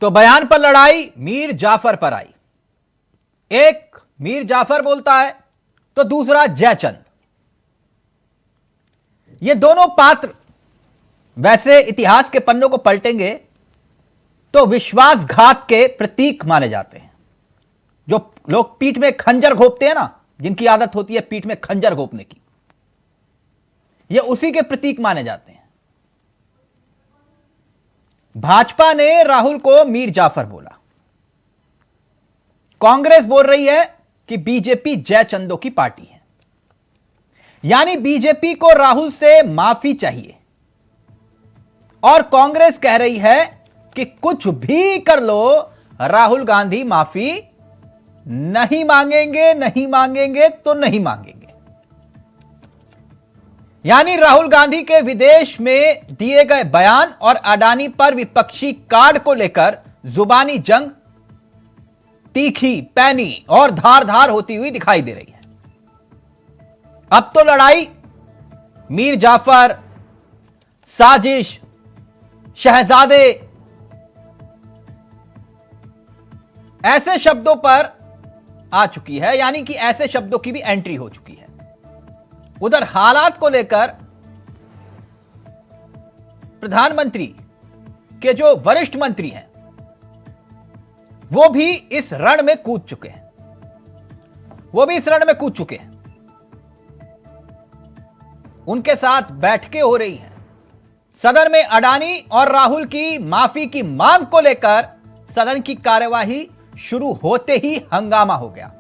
तो बयान पर लड़ाई मीर जाफर पर आई। एक मीर जाफर बोलता है तो दूसरा जयचंद। ये दोनों पात्र वैसे इतिहास के पन्नों को पलटेंगे तो विश्वासघात के प्रतीक माने जाते हैं। जो लोग पीठ में खंजर घोंपते हैं ना, जिनकी आदत होती है पीठ में खंजर घोंपने की, ये उसी के प्रतीक माने जाते हैं। भाजपा ने राहुल को मीर जाफर बोला, कांग्रेस बोल रही है कि बीजेपी जयचंदों की पार्टी है, यानी बीजेपी को राहुल से माफी चाहिए। और कांग्रेस कह रही है कि कुछ भी कर लो, राहुल गांधी माफी नहीं मांगेंगे, नहीं मांगेंगे तो नहीं मांगेंगे। यानी राहुल गांधी के विदेश में दिए गए बयान और अडानी पर विपक्षी कार्ड को लेकर जुबानी जंग तीखी, पैनी और धारदार होती हुई दिखाई दे रही है। अब तो लड़ाई मीर जाफर, साजिश, शहजादे, ऐसे शब्दों पर आ चुकी है, यानी कि ऐसे शब्दों की भी एंट्री हो चुकी है। उधर हालात को लेकर प्रधानमंत्री के जो वरिष्ठ मंत्री हैं वो भी इस रण में कूद चुके हैं, उनके साथ बैठकें हो रही हैं। सदन में अडानी और राहुल की माफी की मांग को लेकर सदन की कार्यवाही शुरू होते ही हंगामा हो गया,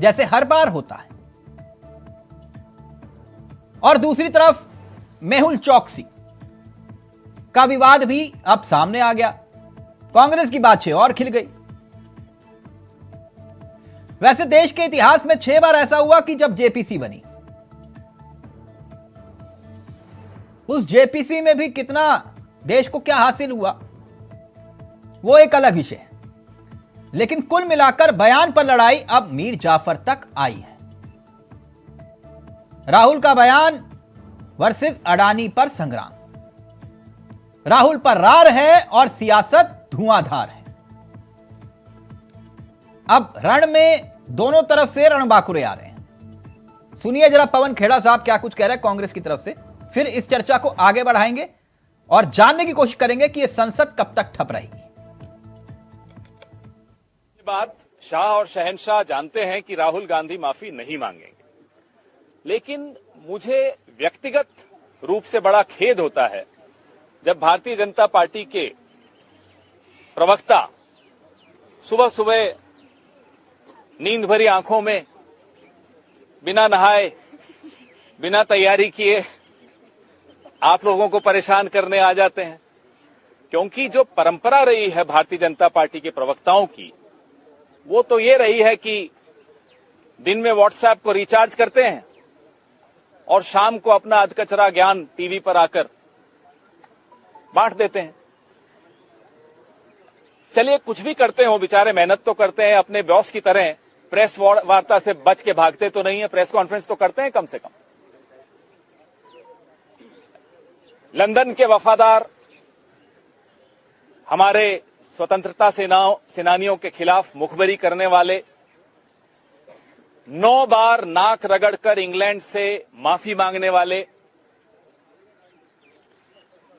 जैसे हर बार होता है। और दूसरी तरफ मेहुल चौकसी का विवाद भी अब सामने आ गया। कांग्रेस की बातचीत और खिल गई। वैसे देश के इतिहास में 6 बार ऐसा हुआ कि जब जेपीसी बनी, उस जेपीसी में भी कितना देश को क्या हासिल हुआ वो एक अलग विषय है। लेकिन कुल मिलाकर बयान पर लड़ाई अब मीर जाफर तक आई है। राहुल का बयान वर्सेस अडानी पर संग्राम। राहुल पर रार है और सियासत धुआंधार है। अब रण में दोनों तरफ से रणबांकुरे आ रहे हैं। सुनिए जरा पवन खेड़ा साहब क्या कुछ कह रहे हैं कांग्रेस की तरफ से, फिर इस चर्चा को आगे बढ़ाएंगे और जानने की कोशिश करेंगे कि यह संसद कब तक ठप रहेगी। ये बात शाह और शहनशाह जानते हैं कि राहुल गांधी माफी नहीं मांगेंगे, लेकिन मुझे व्यक्तिगत रूप से बड़ा खेद होता है जब भारतीय जनता पार्टी के प्रवक्ता सुबह सुबह नींद भरी आंखों में बिना नहाए, बिना तैयारी किए आप लोगों को परेशान करने आ जाते हैं। क्योंकि जो परंपरा रही है भारतीय जनता पार्टी के प्रवक्ताओं की, वो तो ये रही है कि दिन में व्हाट्सएप को रिचार्ज करते हैं और शाम को अपना अधकचरा ज्ञान टीवी पर आकर बांट देते हैं। चलिए कुछ भी करते हो, बेचारे मेहनत तो करते हैं, अपने बॉस की तरह प्रेस वार्ता से बच के भागते तो नहीं है, प्रेस कॉन्फ्रेंस तो करते हैं कम से कम। लंदन के वफादार हमारे स्वतंत्रता सेनानियों के खिलाफ मुखबरी करने वाले 9 बार नाक रगड़कर इंग्लैंड से माफी मांगने वाले,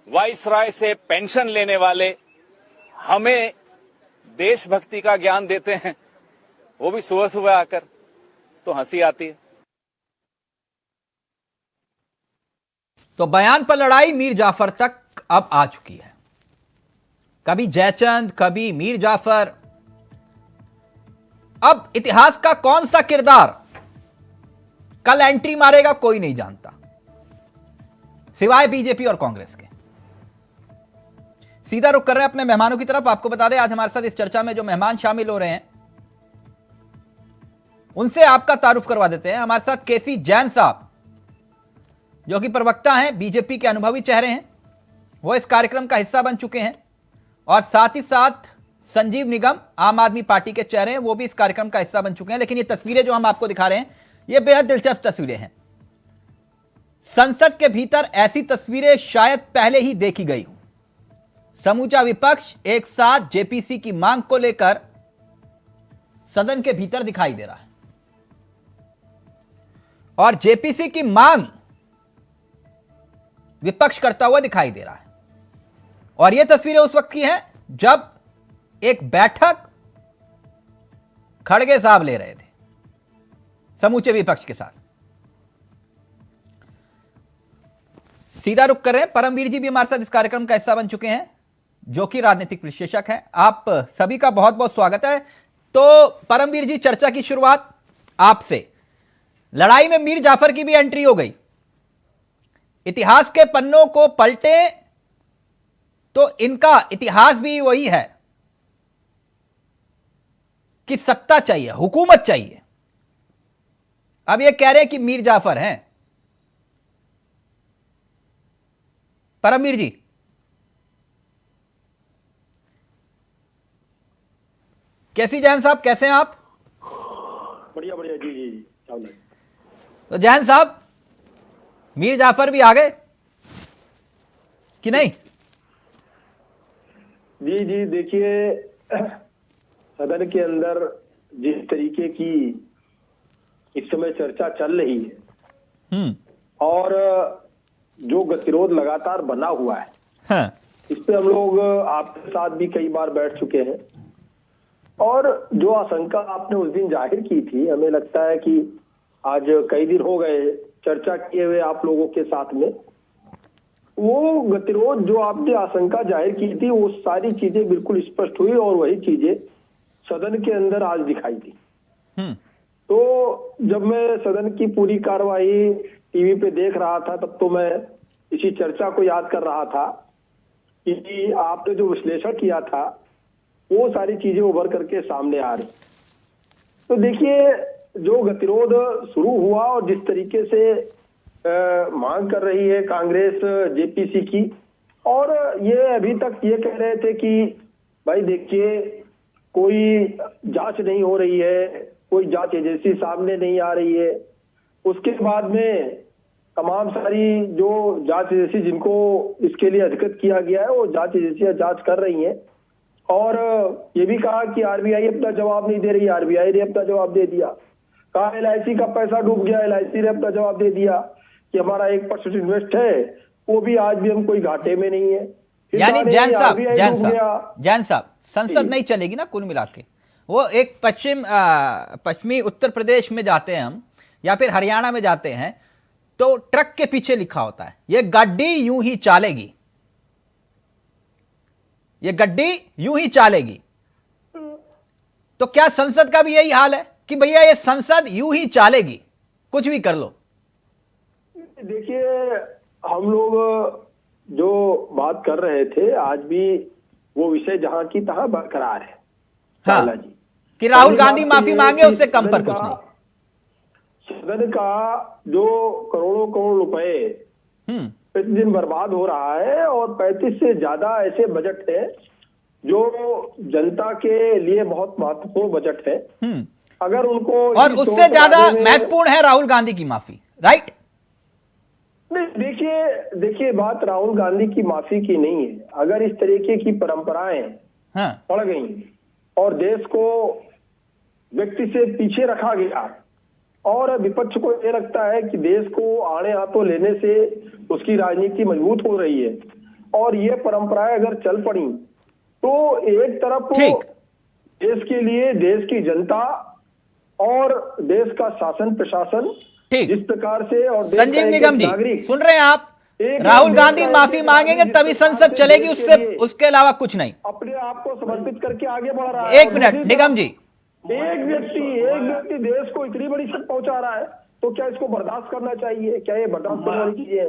वाइसराय से पेंशन लेने वाले हमें देशभक्ति का ज्ञान देते हैं, वो भी सुबह सुबह आकर, तो हंसी आती है। तो बयान पर लड़ाई मीर जाफर तक अब आ चुकी है। कभी जयचंद, कभी मीर जाफर। अब इतिहास का कौन सा किरदार कल एंट्री मारेगा कोई नहीं जानता, सिवाय बीजेपी और कांग्रेस के। सीधा रुख कर रहे हैं अपने मेहमानों की तरफ। आपको बता दें आज हमारे साथ इस चर्चा में जो मेहमान शामिल हो रहे हैं उनसे आपका तारुफ करवा देते हैं। हमारे साथ केसी जैन साहब जो कि प्रवक्ता हैं, बीजेपी के अनुभवी चेहरे हैं, वो इस कार्यक्रम का हिस्सा बन चुके हैं। और साथ ही साथ संजीव निगम आम आदमी पार्टी के चेहरे हैं, वो भी इस कार्यक्रम का हिस्सा बन चुके हैं। लेकिन ये तस्वीरें जो हम आपको दिखा रहे हैं ये बेहद दिलचस्प तस्वीरें हैं। संसद के भीतर ऐसी तस्वीरें शायद पहले ही देखी गई हो। समूचा विपक्ष एक साथ जेपीसी की मांग को लेकर सदन के भीतर दिखाई दे रहा है और जेपीसी की मांग विपक्ष करता हुआ दिखाई दे रहा है। और यह तस्वीरें उस वक्त की हैं जब एक बैठक खड़गे साहब ले रहे थे समूचे विपक्ष के साथ। सीधा रुख कर रहे हैं, परमवीर जी भी हमारे साथ इस कार्यक्रम का हिस्सा बन चुके हैं जो कि राजनीतिक विश्लेषक हैं। आप सभी का बहुत बहुत स्वागत है। तो परमवीर जी, चर्चा की शुरुआत आपसे। लड़ाई में मीर जाफर की भी एंट्री हो गई। इतिहास के पन्नों को पलटे तो इनका इतिहास भी वही है कि सत्ता चाहिए, हुकूमत चाहिए। अब ये कह रहे हैं कि मीर जाफर हैं। परमवीर जी, कैसी जैन साहब, कैसे हैं आप? बढ़िया बढ़िया जी जी जी। तो जैन साहब, मीर जाफर भी आ गए कि नहीं? जी जी, देखिए सदन के अंदर जिस तरीके की इस समय चर्चा चल रही है और जो गतिरोध लगातार बना हुआ है, हाँ। इस पे हम लोग आपके साथ भी कई बार बैठ चुके हैं और जो आशंका आपने उस दिन जाहिर की थी, हमें लगता है कि आज कई दिन हो गए चर्चा किए हुए आप लोगों के साथ में, वो गतिरोध जो आपने आशंका जाहिर की थी वो सारी चीजें बिल्कुल स्पष्ट हुई और वही चीजें सदन के अंदर आज दिखाई दी। तो जब मैं सदन की पूरी कार्यवाही टीवी पे देख रहा था तब तो मैं इसी चर्चा को याद कर रहा था कि आपने जो विश्लेषण किया था वो सारी चीजें उभर करके सामने आ रही। तो देखिए, जो गतिरोध शुरू हुआ और जिस तरीके से मांग कर रही है कांग्रेस जेपीसी की, और ये अभी तक ये कह रहे थे कि भाई देखिए कोई जांच नहीं हो रही है, कोई जांच एजेंसी सामने नहीं आ रही है। उसके बाद में तमाम सारी जो जांच एजेंसी जिनको इसके लिए अधिकृत किया गया है वो जांच एजेंसियां जांच कर रही हैं और ये भी कहा कि आरबीआई अपना जवाब नहीं दे रही, आरबीआई ने अपना जवाब दे दिया। कहा एलआईसी का पैसा डूब गया, एलआईसी ने अपना जवाब दे दिया कि हमारा 1% इन्वेस्ट है, वो भी आज भी हम कोई घाटे में नहीं है। यानी जैन साहब संसद नहीं चलेगी ना कुल मिला के। वो एक पश्चिमी उत्तर प्रदेश में जाते हैं हम या फिर हरियाणा में जाते हैं तो ट्रक के पीछे लिखा होता है ये गड्डी यूं ही चलेगी, ये गड्डी यूं ही चलेगी। तो क्या संसद का भी यही हाल है कि भैया ये संसद यूं ही चलेगी, कुछ भी कर लो? देखिए, हम लोग जो बात कर रहे थे आज भी वो विषय जहां की तहां बरकरार है। हाँ, जी कि राहुल गांधी माफी मांगे, उससे कम पर कुछ नहीं। सदन का जो करोड़ों करोड़ रुपए प्रतिदिन बर्बाद हो रहा है और 35 से ज्यादा ऐसे बजट है जो जनता के लिए बहुत महत्वपूर्ण बजट है। अगर उनको और उससे ज्यादा महत्वपूर्ण है राहुल गांधी की माफी, राइट? नहीं, देखिए बात राहुल गांधी की माफी की नहीं है। अगर इस तरीके की परंपराएं पड़ गई और देश को व्यक्ति से पीछे रखा गया और विपक्ष को ये लगता है कि देश को आड़े हाथों लेने से उसकी राजनीति मजबूत हो रही है और ये परंपराएं अगर चल पड़ी तो एक तरफ देश के लिए देश की जनता और देश का शासन प्रशासन जिस प्रकार से, और संजीव निगम जी सुन रहे हैं आप, राहुल गांधी माफी मांगेंगे तभी संसद चलेगी, उसके अलावा कुछ नहीं। अपने आप को समर्पित करके आगे बढ़ रहा है। एक मिनट निगम जी, एक व्यक्ति देश को इतनी बड़ी क्षति पहुंचा रहा है तो क्या इसको बर्दाश्त करना चाहिए? क्या ये बर्दाश्त करने वाली चीज है?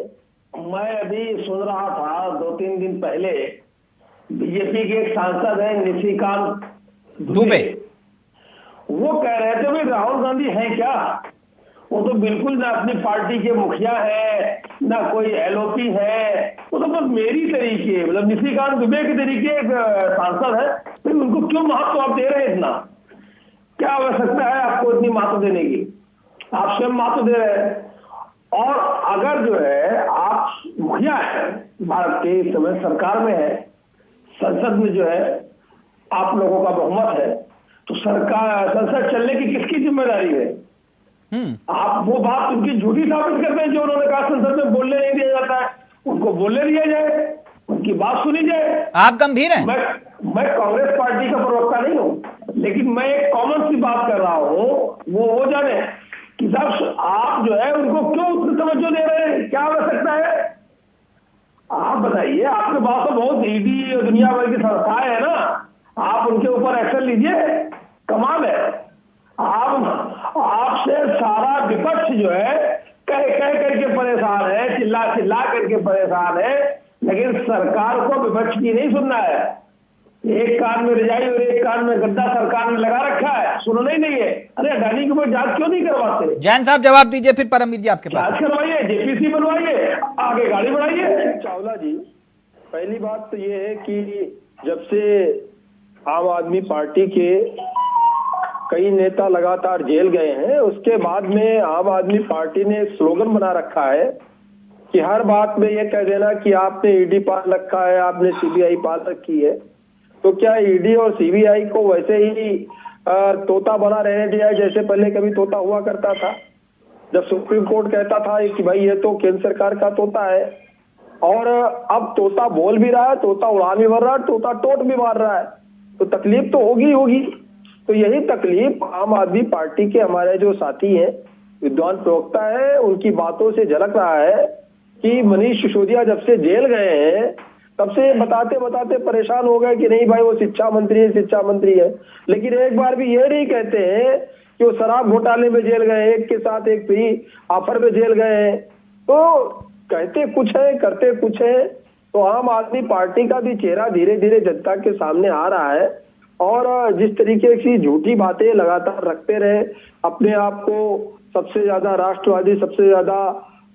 मैं अभी सुन रहा था 2-3 दिन पहले बीजेपी के एक सांसद है निशिकांत दुबे, वो कह रहे थे भाई राहुल गांधी है क्या? वो तो बिल्कुल ना अपनी पार्टी के मुखिया है ना कोई एलओपी है, वो तो बस मेरी तरीके, मतलब निशिकांत दुबे के तरीके एक सांसद है, फिर उनको क्यों महत्व आप दे रहे हैं? इतना क्या आवश्यकता है आपको इतनी महत्व देने की? आप स्वयं महत्व दे रहे हैं। और अगर जो है आप मुखिया है, भारत के इस समय सरकार में है, संसद में जो है आप लोगों का बहुमत है, तो सरकार संसद चलने की किसकी जिम्मेदारी है? आप वो बात उनकी झूठी साबित करते हैं जो उन्होंने कहा संसद में बोलने नहीं दिया जाता है, उनको बोलने दिया जाए, उनकी बात सुनी जाए। आप गंभीर हैं? मैं कांग्रेस पार्टी का प्रवक्ता नहीं हूँ, लेकिन मैं एक कॉमन सी बात कर रहा हूँ, वो जाने कि साहब आप जो है उनको क्यों उतनी तवज्जो दे रहे हैं, क्या आवश्यकता है? आप बताइए, आपके पास तो बहुत ईडी और दुनिया भर की संस्थाएं है ना, आप उनके ऊपर एक्शन लीजिए, कमाल है। आपसे सारा विपक्ष जो है कह करके परेशान है, चिल्ला करके परेशान है, लेकिन सरकार को विपक्ष की नहीं सुनना है। एक कान में रजाई और एक कान में गद्दा सरकार ने लगा रखा है, सुनना ही नहीं है। अरे अडानी के ऊपर जांच क्यों नहीं करवाते? जैन साहब जवाब दीजिए, फिर परमवीर जी आपके पास। जांच करवाइए, जेपीसी बनवाइए, आगे गाड़ी बढ़ाइए। चावला जी, पहली बात तो ये है कि जब से आम आदमी पार्टी के कई नेता लगातार जेल गए हैं, उसके बाद में आम आदमी पार्टी ने एक स्लोगन बना रखा है कि हर बात में ये कह देना कि आपने ईडी पाल रखा है, आपने सीबीआई पाल रखी है। तो क्या ईडी और सीबीआई को वैसे ही तोता बना रहने दिया है जैसे पहले कभी तोता हुआ करता था, जब सुप्रीम कोर्ट कहता था कि भाई ये तो केंद्र सरकार का तोता है, और अब तोता बोल भी रहा है, तोता उड़ान भी भर रहा है, तोता टोट भी मार रहा है, तो तकलीफ तो होगी। तो यही तकलीफ आम आदमी पार्टी के हमारे जो साथी हैं, विद्वान प्रवक्ता है, उनकी बातों से झलक रहा है कि मनीष सिसोदिया जब से जेल गए हैं तब से बताते बताते परेशान हो गए कि नहीं भाई वो शिक्षा मंत्री है, लेकिन एक बार भी ये नहीं कहते हैं कि वो शराब घोटाले में जेल गए, एक के साथ एक फ्री ऑफर में जेल गए हैं। तो कहते कुछ है, करते कुछ है। तो आम आदमी पार्टी का भी चेहरा धीरे धीरे जनता के सामने आ रहा है, और जिस तरीके की झूठी बातें लगातार रखते रहे, अपने आप को सबसे ज्यादा राष्ट्रवादी, सबसे ज्यादा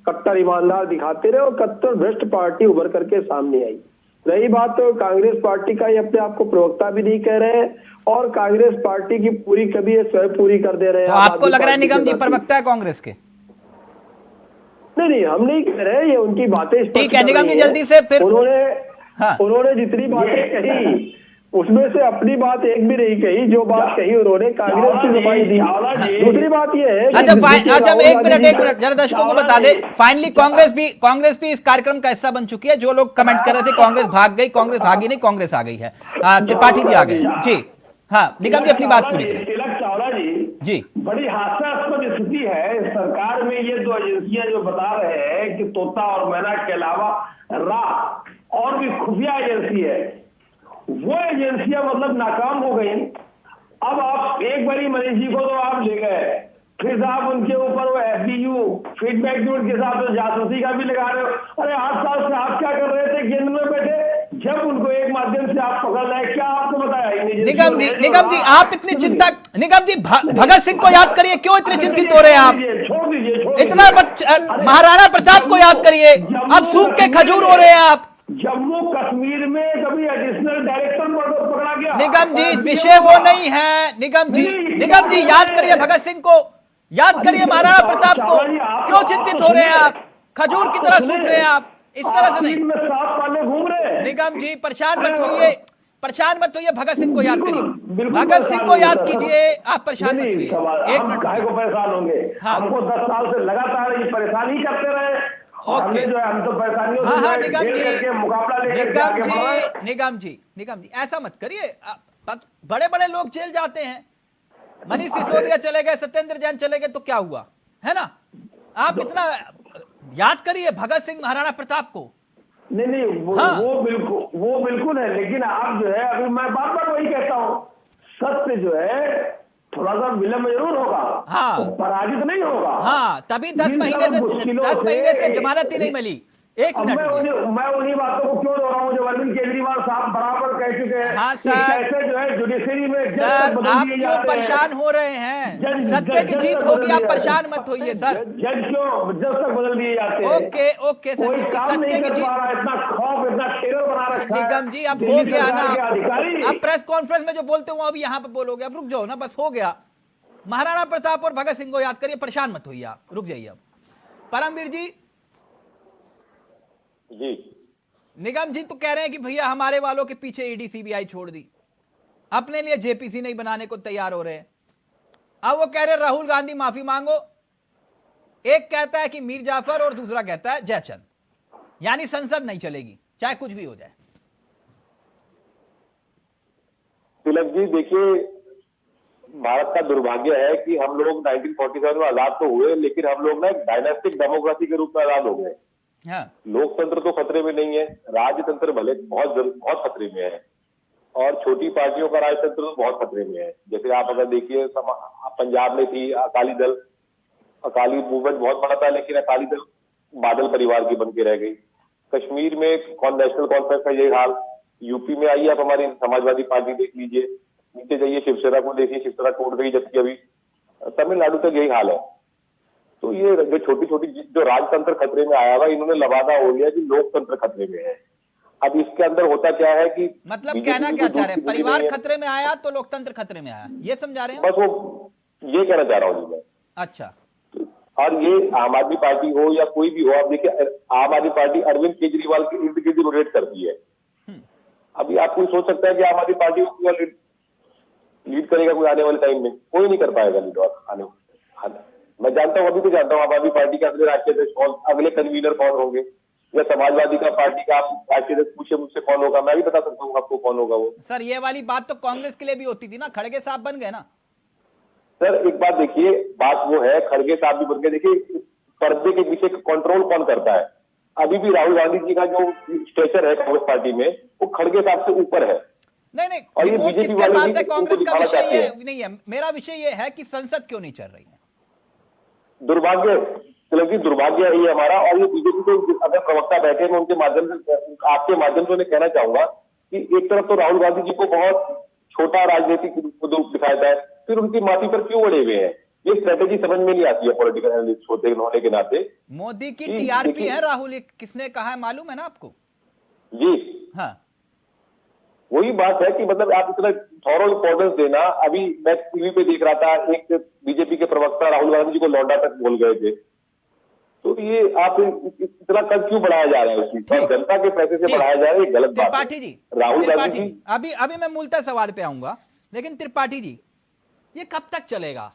कट्टर ईमानदार दिखाते रहे, और कट्टर भ्रष्ट पार्टी उभर करके सामने आई। रही बात तो कांग्रेस पार्टी का, ये अपने आप को प्रवक्ता भी नहीं कह रहे हैं, और कांग्रेस पार्टी की पूरी कभी ये स्वयं पूरी कर दे रहे हैं। तो आपको लग रहा है निगम जी प्रवक्ता है कांग्रेस के? नहीं, हम नहीं कह रहे, ये उनकी बातें। ठीक है निगम जी, जल्दी से फिर उन्होंने जितनी बातें कही उसमें से अपनी बात एक भी नहीं कही, जो बात कही उन्होंने कांग्रेस की नुमाई दी। दूसरी बात यह है, अच्छा एक मिनट जरा दर्शकों को बता दे, फाइनली कांग्रेस भी इस कार्यक्रम का हिस्सा बन चुकी है। जो लोग कमेंट कर रहे थे कांग्रेस भाग गई, कांग्रेस भागी नहीं, कांग्रेस आ गई है। त्रिपाठी जी आ गए जी। हाँ निगम जी अपनी बात पूरी करें। तिलक चावला जी, बड़ी हास्यास्पद स्थिति है सरकार में। ये दो एजेंसियां जो बता रहे हैं कि तोता और मैना के अलावा रा और भी खुफिया एजेंसी है, वो एजेंसियां मतलब नाकाम हो गई। अब आप एक बारी मनीष जी को तो आप ले गए, फिर आप उनके ऊपर वो FDU फीडबैक यूनिट के साथ जासूसी का भी लगा रहे हो। अरे 8 साल से आप क्या कर रहे थे केंद्र में बैठे, जब उनको एक माध्यम से आप पकड़ रहे, क्या आपको बताया? निगम जी आप इतनी चिंता, निगम जी भगत सिंह को याद करिए, क्यों इतने चिंतित हो रहे हैं आप? छोड़ दीजिए इतना महाराणा प्रताप को याद करिए, अब सूख के खजूर हो रहे हैं आप। जम्मू कश्मीर में कभी एडिशनल डायरेक्टर पकड़ा गया। निगम जी विषय वो नहीं है। निगम जी याद करिए भगत सिंह को, याद करिए महाराणा प्रताप को, क्यों चिंतित हो रहे हैं आप? खजूर की तरह सूख रहे हैं आप, इस तरह से नहीं। 7 साल घूम रहे हैं। निगम जी परेशान मत होइए, भगत सिंह को याद करिए, भगत सिंह को याद कीजिए, आप परेशान मत होइए। एक मिनट, काहे को परेशान होंगे? हमको 10 साल से लगातार ये परेशानी करते रहे। ओके, हम तो परेशानियों निगम जी ऐसा मत करिए। बड़े बड़े लोग जेल जाते हैं, मनीष सिसोदिया चले गए, सत्येंद्र जैन चले गए, तो क्या हुआ है ना? आप इतना याद करिए भगत सिंह, महाराणा प्रताप को। नहीं वो बिल्कुल है, लेकिन आप जो है, अभी मैं बार बार वही कहता हूँ, सत्य जो है थोड़ा सा विलंब जरूर होगा, हाँ, तो पराजित नहीं होगा। हाँ, तभी 10 महीने से जमानत ही नहीं मिली। एक मिनट, मैं उन्हीं बातों को क्यों दोहराऊं जो अरविंद केजरीवाल साहब बराबर कह चुके हैं। हाँ सर, कैसे जो है जुडिशरी में सर आप क्यों परेशान हो रहे हैं? सत्य की जीत होगी, आप परेशान मत होइए सर। जज तक बदल दिए जाते हैं। ओके सत्य की जीत, इतना खौफ, इतना टेरर बना रखा है। निगम जी अब हो गया ना, अब प्रेस कॉन्फ्रेंस में जो बोलते हो अभी यहाँ पे बोलोगे, अब रुक जाओ ना, बस हो गया। महाराणा प्रताप और भगत सिंह को याद करिए, परेशान मत होइए आप, रुक जाइए। अब परमवीर जी निगम जी तो कह रहे हैं कि भैया हमारे वालों के पीछे ईडी सीबीआई छोड़ दी, अपने लिए जेपीसी नहीं बनाने को तैयार हो रहे हैं। अब वो कह रहे राहुल गांधी माफी मांगो, एक कहता है कि मीर जाफर और दूसरा कहता है जयचंद, यानी संसद नहीं चलेगी चाहे कुछ भी हो जाए। तिलक जी देखिए, भारत का दुर्भाग्य है कि हम लोग 1947 में आजाद तो हुए, लेकिन हम लोग ना एक डायनास्टिक डेमोक्रेसी के रूप में आजाद हो गए। हाँ। लोकतंत्र तो खतरे में नहीं है, राजतंत्र भले बहुत खतरे में है, और छोटी पार्टियों का राजतंत्र तो बहुत खतरे में है। जैसे आप अगर देखिए, पंजाब में थी अकाली दल, अकाली मूवमेंट बहुत बड़ा था, लेकिन अकाली दल बादल परिवार की बन के रह गई। कश्मीर में नेशनल कॉन्फ्रेंस का यही हाल, यूपी में आइए आप, हमारी समाजवादी पार्टी देख लीजिए, नीचे जाइए शिवसेना को देखिए, शिवसेना टूट गई, जबकि अभी तमिलनाडु तक यही हाल है। तो ये जो छोटी छोटी जो राजतंत्र खतरे में आया हुआ, इन्होंने लबादा हो लिया कि लोकतंत्र खतरे में है। अब इसके अंदर होता क्या है कि मतलब कहना क्या चाह रहे हैं, परिवार खतरे में आया तो लोकतंत्र खतरे में आया, ये समझा रहे हैं? बस वो ये कहना चाह रहा हूँ मैं। अच्छा। और ये आम आदमी पार्टी हो या कोई भी हो, आप देखिए आम आदमी पार्टी अरविंद केजरीवाल के इर्द गिर्द रोटेट करती है। अभी आप कोई सोच सकता है कि आम आदमी पार्टी को लीड करेगा कोई आने वाले टाइम में? कोई नहीं कर पाएगा लीड आने। मैं जानता हूँ, अभी तो जानता हूँ आम आदमी पार्टी के अगले राष्ट्रीय अध्यक्ष कौन, अगले कन्वीनर कौन होंगे, या समाजवादी का पार्टी का आप राष्ट्रीय अध्यक्ष पूछे मुझसे कौन होगा, मैं भी बता सकता हूँ आपको कौन होगा वो। सर ये वाली बात तो कांग्रेस के लिए भी होती थी ना, खड़गे साहब बन गए ना। सर एक बात देखिए, बात वो है, खड़गे साहब भी बन गए। देखिए पर्दे के पीछे कंट्रोल कौन करता है? अभी भी राहुल गांधी जी का जो स्टेचर है कांग्रेस पार्टी में, वो खड़गे साहब से ऊपर है। नहीं, और ये बीजेपी किसके पास है? वाले कांग्रेस का विषय ये नहीं है, मेरा विषय ये है कि संसद क्यों नहीं चल रही है। दुर्भाग्य, क्योंकि दुर्भाग्य है ये हमारा। और ये बीजेपी को अगर प्रवक्ता बैठे, मैं उनके माध्यम से, आपके माध्यम से उन्हें कहना चाहूंगा कि एक तरफ तो राहुल गांधी जी को बहुत छोटा राजनीतिक रूप दिखाता है, फिर उनकी माफी पर क्यों अड़े हुए हैं? ये स्ट्रेटेजी समझ में नहीं आती है पॉलिटिकल एनालिस्ट होने के नाते। मोदी की टीआरपी है राहुल, ये किसने कहा है मालूम है ना आपको? जी हाँ, वही बात है कि मतलब आप इतना थॉरो इंपॉर्टेंस देना। अभी मैं टीवी पे देख रहा था, एक बीजेपी के प्रवक्ता राहुल गांधी जी को लौंडा तक बोल गए थे। तो ये आप इतना कद क्यों बढ़ाया जा रहा है? उसी जनता के पैसे से बढ़ाया जा रहा है, ये गलत बात है। त्रिपाठी जी, राहुल गांधी जी, अभी मैं मूलतः सवाल पे आऊंगा, लेकिन त्रिपाठी जी ये कब तक चलेगा?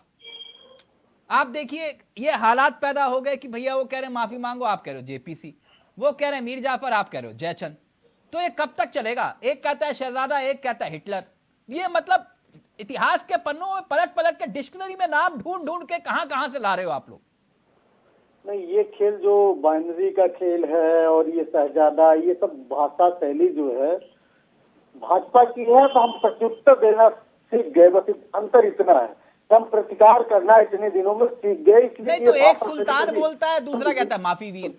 आप देखिए ये हालात पैदा हो गए कि भैया वो कह रहे हैं माफी मांगो, आप कह रहे हो जेपीसी, वो कह रहे हैं मीर जाफर, आप कह रहे हो जयचंद। तो ये कब तक चलेगा? एक कहता है शहजादा, एक कहता है हिटलर। ये मतलब इतिहास के पन्नों में पलट पलट के डिक्शनरी में नाम ढूंढ ढूंढ के कहां से ला रहे हो आप लोग? नहीं, ये खेल जो बाइनरी का खेल है और ये शहजादा, ये सब भाषा शैली जो है भाजपा की है, तो हम प्रत्युत्तर देना सीख गए। बस अंतर इतना है, हम प्रतिकार करना इतने दिनों में सीख गए। नहीं तो एक सुल्तान बोलता है, दूसरा कहता है माफी वीर।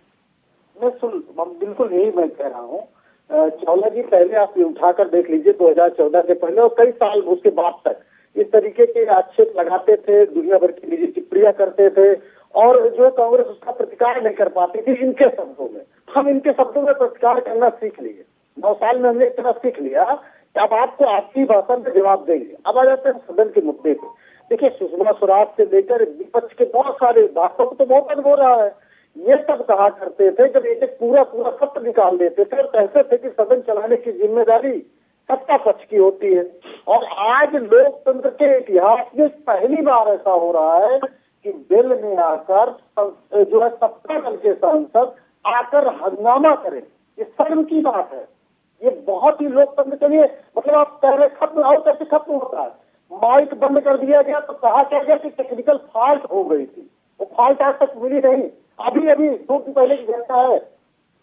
बिल्कुल यही मैं कह रहा हूँ। चावला जी, पहले आप ये उठाकर देख लीजिए 2014 से पहले और कई साल उसके बाद तक इस तरीके के आक्षेप लगाते थे, दुनिया भर की निजी टिप्पणियां करते थे, और जो कांग्रेस उसका प्रतिकार नहीं कर पाती थी इनके शब्दों में। हम इनके शब्दों में प्रतिकार करना सीख लिए। 9 साल में हमने इतना सीख लिया कि अब आपको आपकी भाषा में जवाब देंगे। अब आ जाते हैं सदन के मुद्दे पे। देखिए, सुषमा स्वराज से लेकर विपक्ष के बहुत सारे बातों को तो बहुत अनुभव हो रहा है। ये सब कहा करते थे, जब एक पूरा सत्र निकाल देते थे और कहते थे कि सदन चलाने की जिम्मेदारी सत्ता पक्ष की होती है। और आज लोकतंत्र के इतिहास में पहली बार ऐसा हो रहा है कि बिल में आकर जो है सत्ता दल के सांसद आकर हंगामा करें, ये शर्म की बात है। ये बहुत ही लोकतंत्र के लिए, मतलब आप कह रहे खत्म, और कैसे खत्म होता है? माइक बंद कर दिया गया तो कहा क्या गया कि टेक्निकल फॉल्ट हो गई थी, वो फॉल्ट आज तक मिली नहीं। अभी 2 दिन पहले की घटना है,